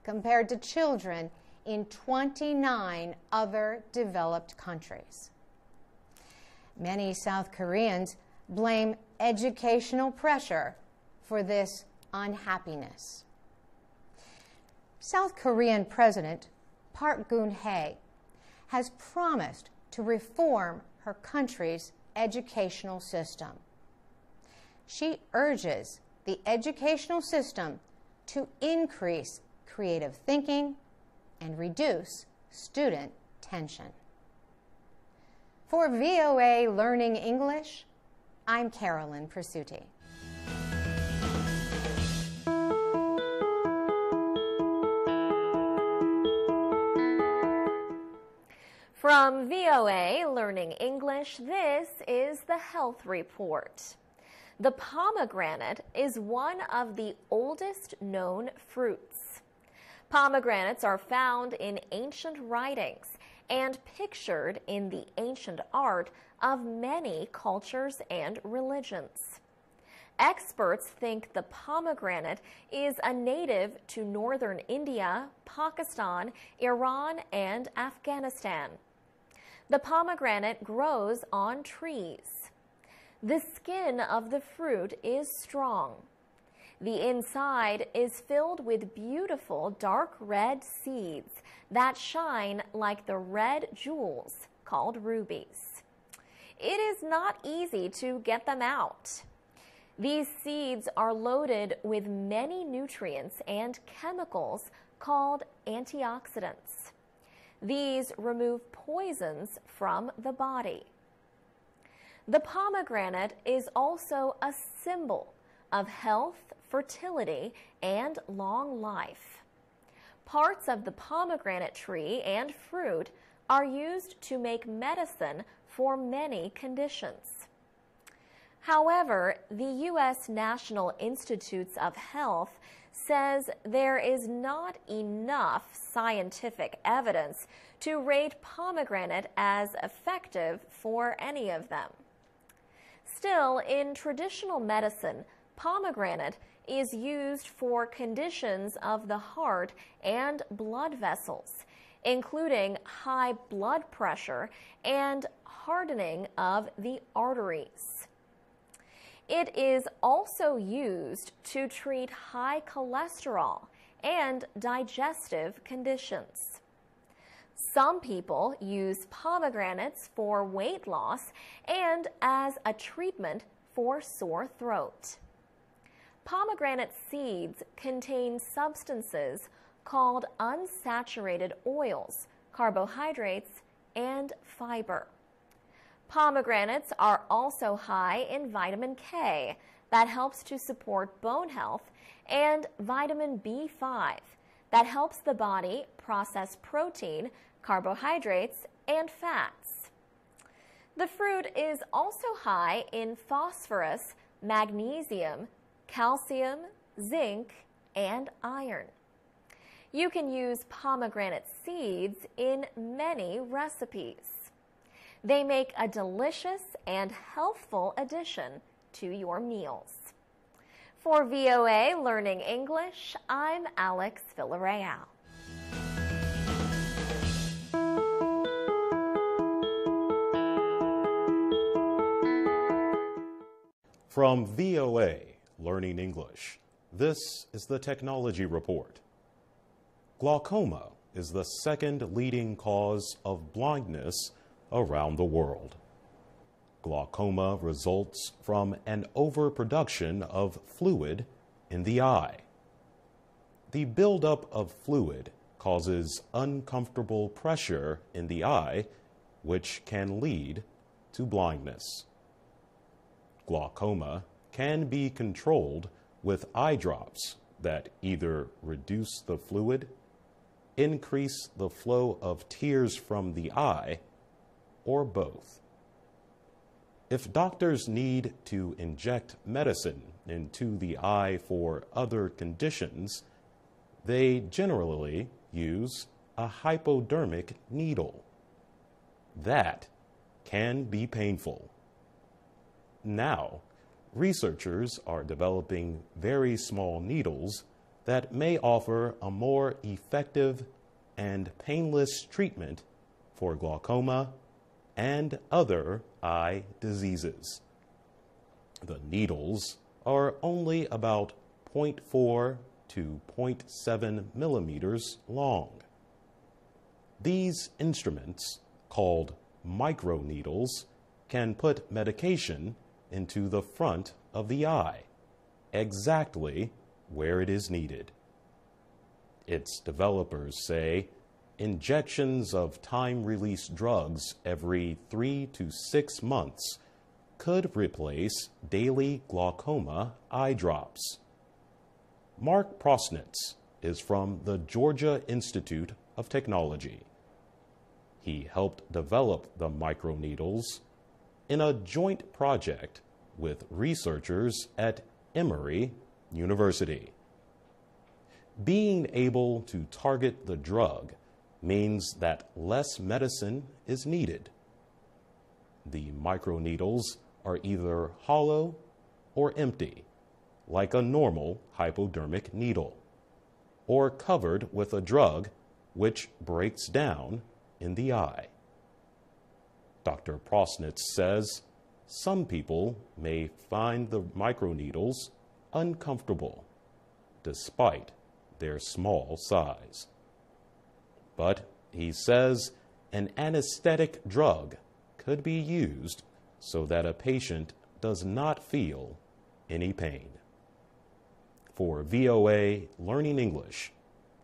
compared to children in 29 other developed countries. Many South Koreans blame educational pressure for this unhappiness. South Korean President Park Geun-hye has promised to reform her country's educational system. She urges the educational system to increase creative thinking and reduce student tension. For VOA Learning English, I'm Carolyn Persutti. From VOA Learning English, this is the Health Report. The pomegranate is one of the oldest known fruits. Pomegranates are found in ancient writings and pictured in the ancient art of many cultures and religions. Experts think the pomegranate is a native to northern India, Pakistan, Iran, and Afghanistan. The pomegranate grows on trees. The skin of the fruit is strong. The inside is filled with beautiful dark red seeds that shine like the red jewels called rubies. It is not easy to get them out. These seeds are loaded with many nutrients and chemicals called antioxidants. These remove poisons from the body. The pomegranate is also a symbol of health, fertility, and long life. Parts of the pomegranate tree and fruit are used to make medicine for many conditions. However, the U.S. National Institutes of Health says there is not enough scientific evidence to rate pomegranate as effective for any of them. Still, in traditional medicine, pomegranate is used for conditions of the heart and blood vessels, including high blood pressure and hardening of the arteries. It is also used to treat high cholesterol and digestive conditions. Some people use pomegranates for weight loss and as a treatment for sore throat. Pomegranate seeds contain substances called unsaturated oils, carbohydrates, and fiber. Pomegranates are also high in vitamin K that helps to support bone health and vitamin B5 that helps the body process protein, carbohydrates, and fats. The fruit is also high in phosphorus, magnesium, calcium, zinc, and iron. You can use pomegranate seeds in many recipes. They make a delicious and healthful addition to your meals. For VOA Learning English, I'm Alex Villarreal. From VOA Learning English, this is the Technology Report. Glaucoma is the second leading cause of blindness around the world. Glaucoma results from an overproduction of fluid in the eye. The buildup of fluid causes uncomfortable pressure in the eye, which can lead to blindness. Glaucoma can be controlled with eye drops that either reduce the fluid, increase the flow of tears from the eye, or both. If doctors need to inject medicine into the eye for other conditions, they generally use a hypodermic needle. That can be painful. Now, researchers are developing very small needles that may offer a more effective and painless treatment for glaucoma and other eye diseases. The needles are only about 0.4 to 0.7 millimeters long. These instruments, called microneedles, can put medication into the front of the eye, exactly where it is needed. Its developers say injections of time-release drugs every 3 to 6 months could replace daily glaucoma eye drops. Mark Prosnitz is from the Georgia Institute of Technology. He helped develop the microneedles in a joint project with researchers at Emory University. Being able to target the drug means that less medicine is needed. The microneedles are either hollow or empty, like a normal hypodermic needle, or covered with a drug which breaks down in the eye. Dr. Prosnitz says some people may find the microneedles uncomfortable, despite their small size. But he says an anesthetic drug could be used so that a patient does not feel any pain. For VOA Learning English,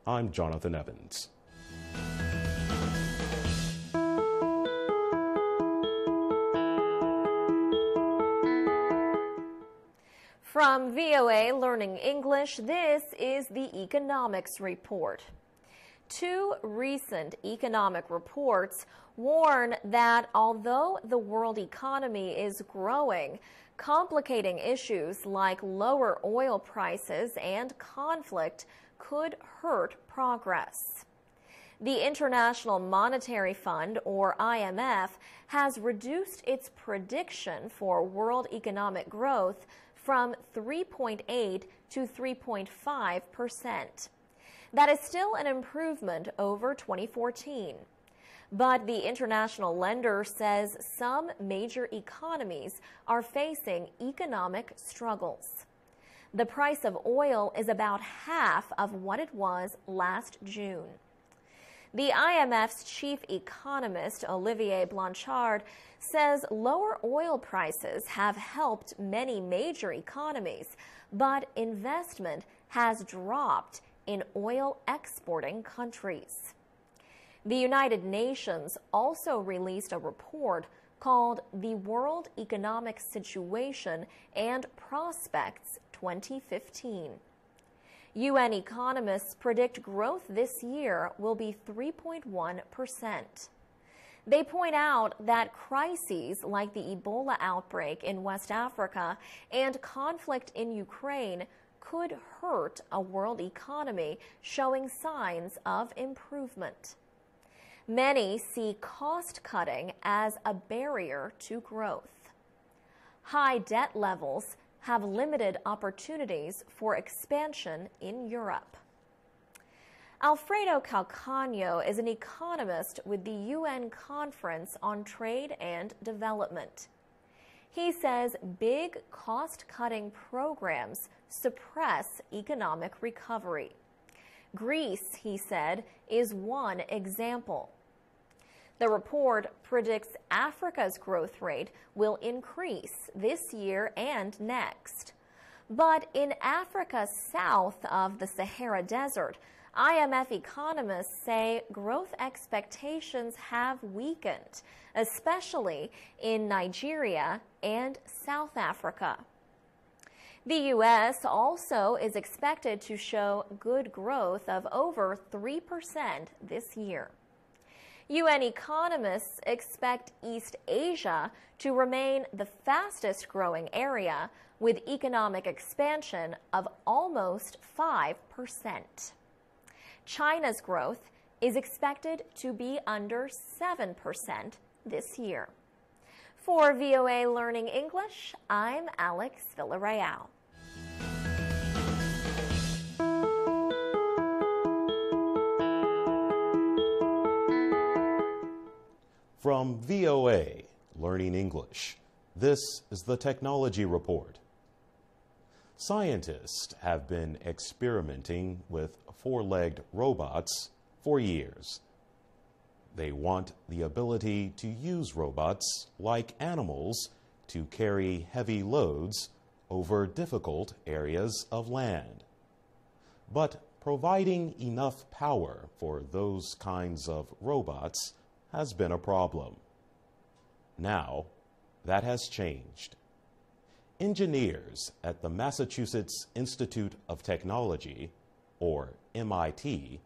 I'm Jonathan Evans. From VOA Learning English, this is the Economics Report. Two recent economic reports warn that although the world economy is growing, complicating issues like lower oil prices and conflict could hurt progress. The International Monetary Fund, or IMF, has reduced its prediction for world economic growth from 3.8 to 3.5%. That is still an improvement over 2014. But the international lender says some major economies are facing economic struggles. The price of oil is about half of what it was last June. The IMF's chief economist, Olivier Blanchard, says lower oil prices have helped many major economies, but investment has dropped in oil exporting countries. The United Nations also released a report called the World Economic Situation and Prospects 2015. UN economists predict growth this year will be 3.1%. They point out that crises like the Ebola outbreak in West Africa and conflict in Ukraine could hurt a world economy showing signs of improvement. Many see cost-cutting as a barrier to growth. High debt levels have limited opportunities for expansion in Europe. Alfredo Calcagno is an economist with the UN Conference on Trade and Development. He says big cost-cutting programs suppress economic recovery. Greece, he said, is one example. The report predicts Africa's growth rate will increase this year and next. But in Africa south of the Sahara Desert, IMF economists say growth expectations have weakened, especially in Nigeria and South Africa. The U.S. also is expected to show good growth of over 3% this year. UN economists expect East Asia to remain the fastest growing area with economic expansion of almost 5%. China's growth is expected to be under 7% this year. For VOA Learning English, I'm Alex Villarreal. From VOA Learning English, this is the Technology Report. Scientists have been experimenting with four-legged robots for years. They want the ability to use robots like animals to carry heavy loads over difficult areas of land. But providing enough power for those kinds of robots has been a problem. Now, that has changed. Engineers at the Massachusetts Institute of Technology, or MIT,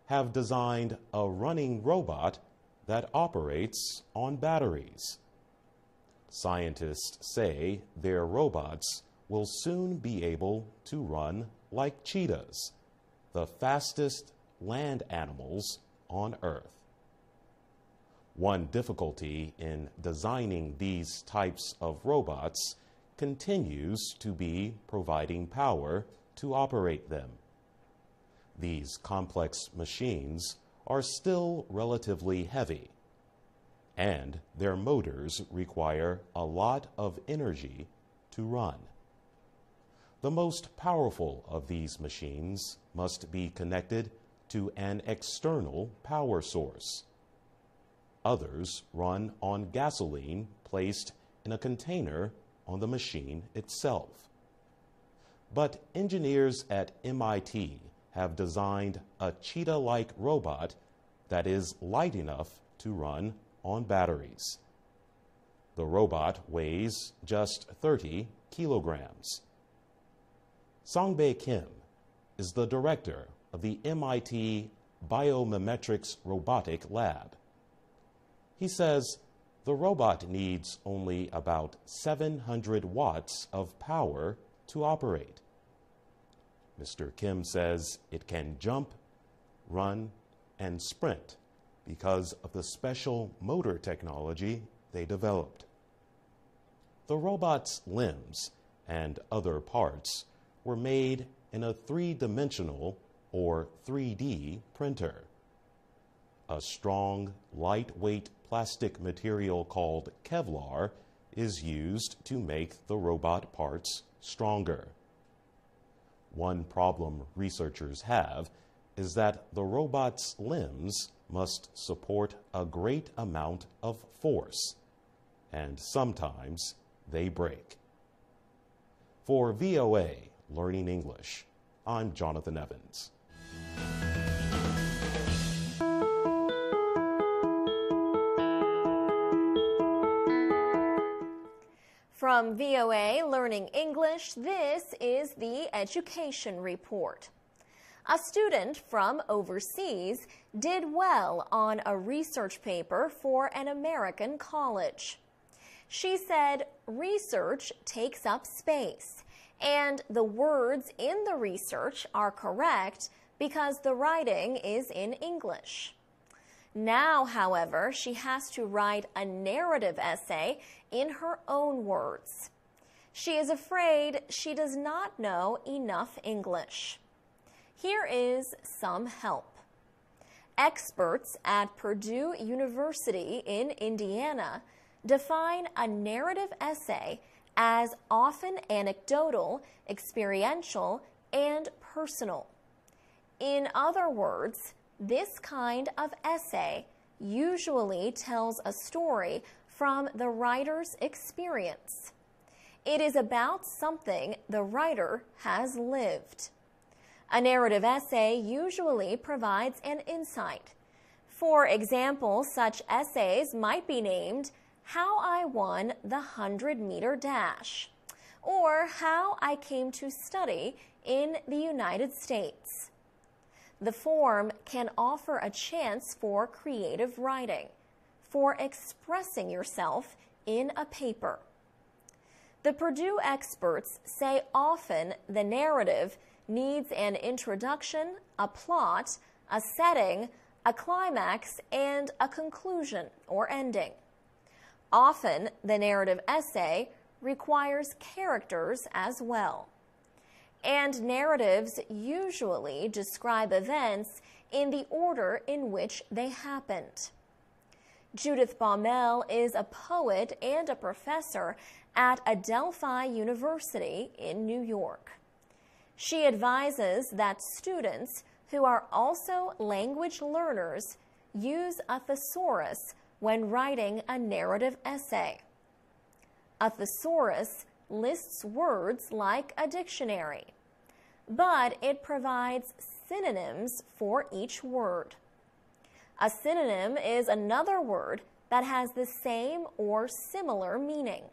have designed a running robot that operates on batteries. Scientists say their robots will soon be able to run like cheetahs, the fastest land animals on Earth. One difficulty in designing these types of robots continues to be providing power to operate them. These complex machines are still relatively heavy, and their motors require a lot of energy to run. The most powerful of these machines must be connected to an external power source. Others run on gasoline placed in a container on the machine itself. But engineers at MIT have designed a cheetah-like robot that is light enough to run on batteries. The robot weighs just 30 kilograms. Sangbae Kim is the director of the MIT Biomimetrics Robotic Lab. He says the robot needs only about 700 watts of power to operate. Mr. Kim says it can jump, run, and sprint because of the special motor technology they developed. The robot's limbs and other parts were made in a three-dimensional or 3D printer. A strong, lightweight plastic material called Kevlar is used to make the robot parts stronger. One problem researchers have is that the robot's limbs must support a great amount of force, and sometimes they break. For VOA Learning English, I'm Jonathan Evans. From VOA Learning English, this is the Education Report. A student from overseas did well on a research paper for an American college. She said research takes up space, and the words in the research are correct because the writing is in English. Now, however, she has to write a narrative essay in her own words. She is afraid she does not know enough English. Here is some help. Experts at Purdue University in Indiana define a narrative essay as often anecdotal, experiential, and personal. In other words, this kind of essay usually tells a story from the writer's experience. It is about something the writer has lived. A narrative essay usually provides an insight. For example, such essays might be named How I Won the 100-Meter Dash, or How I Came to Study in the United States. The form can offer a chance for creative writing, for expressing yourself in a paper. The Purdue experts say often the narrative needs an introduction, a plot, a setting, a climax, and a conclusion or ending. Often, the narrative essay requires characters as well. And narratives usually describe events in the order in which they happened. Judith Baumel is a poet and a professor at Adelphi University in New York. She advises that students who are also language learners use a thesaurus when writing a narrative essay. A thesaurus lists words like a dictionary, but it provides synonyms for each word. A synonym is another word that has the same or similar meaning.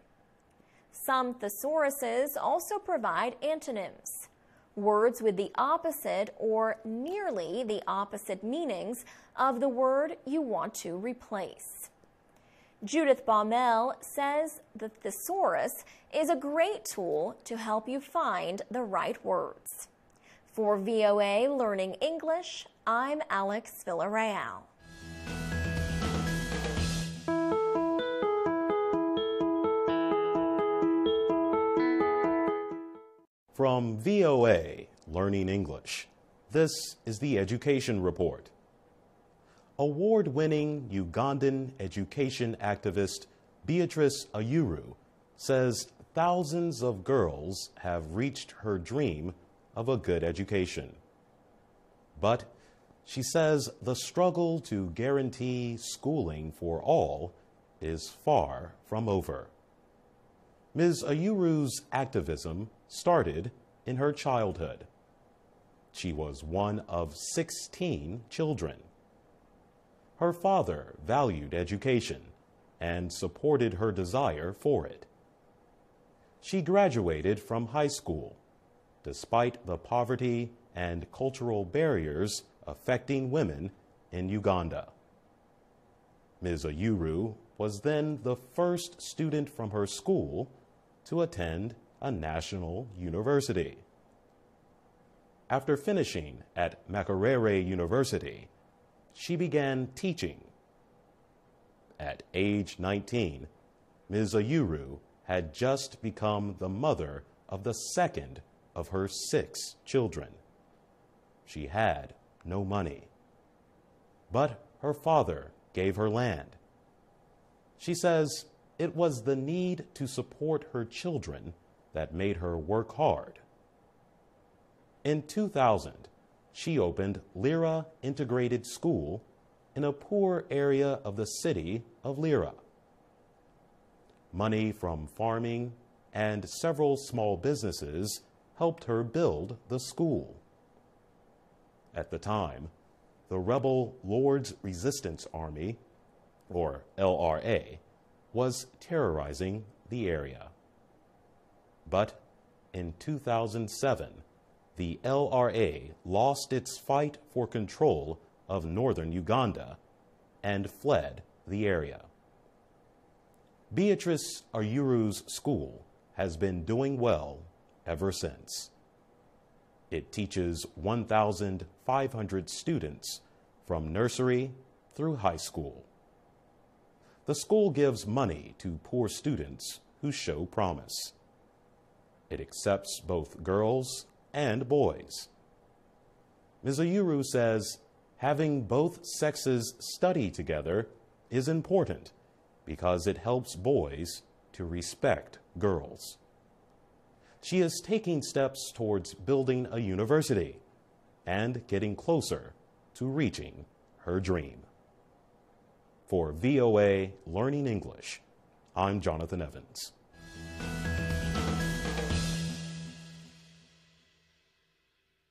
Some thesauruses also provide antonyms, words with the opposite or nearly the opposite meanings of the word you want to replace. Judith Baumel says the thesaurus is a great tool to help you find the right words. For VOA Learning English, I'm Alex Villarreal. From VOA Learning English, this is the Education Report. Award-winning Ugandan education activist Beatrice Ayuru says thousands of girls have reached her dream of a good education. But she says the struggle to guarantee schooling for all is far from over. Ms. Ayuru's activism started in her childhood. She was one of 16 children. Her father valued education and supported her desire for it. She graduated from high school, despite the poverty and cultural barriers affecting women in Uganda. Ms. Ayuru was then the first student from her school to attend a national university. After finishing at Makerere University, she began teaching. At age 19, Ms. Ayuru had just become the mother of the second of her 6 children. She had no money, but her father gave her land. She says it was the need to support her children that made her work hard. In 2000, she opened Lira Integrated School in a poor area of the city of Lira. Money from farming and several small businesses helped her build the school. At the time, the rebel Lord's Resistance Army, or LRA, was terrorizing the area. But in 2007, the LRA lost its fight for control of northern Uganda and fled the area. Beatrice Ayuru's school has been doing well ever since. It teaches 1,500 students from nursery through high school. The school gives money to poor students who show promise. It accepts both girls and boys. Ms. Ayuru says having both sexes study together is important because it helps boys to respect girls. She is taking steps towards building a university and getting closer to reaching her dream. For VOA Learning English, I'm Jonathan Evans.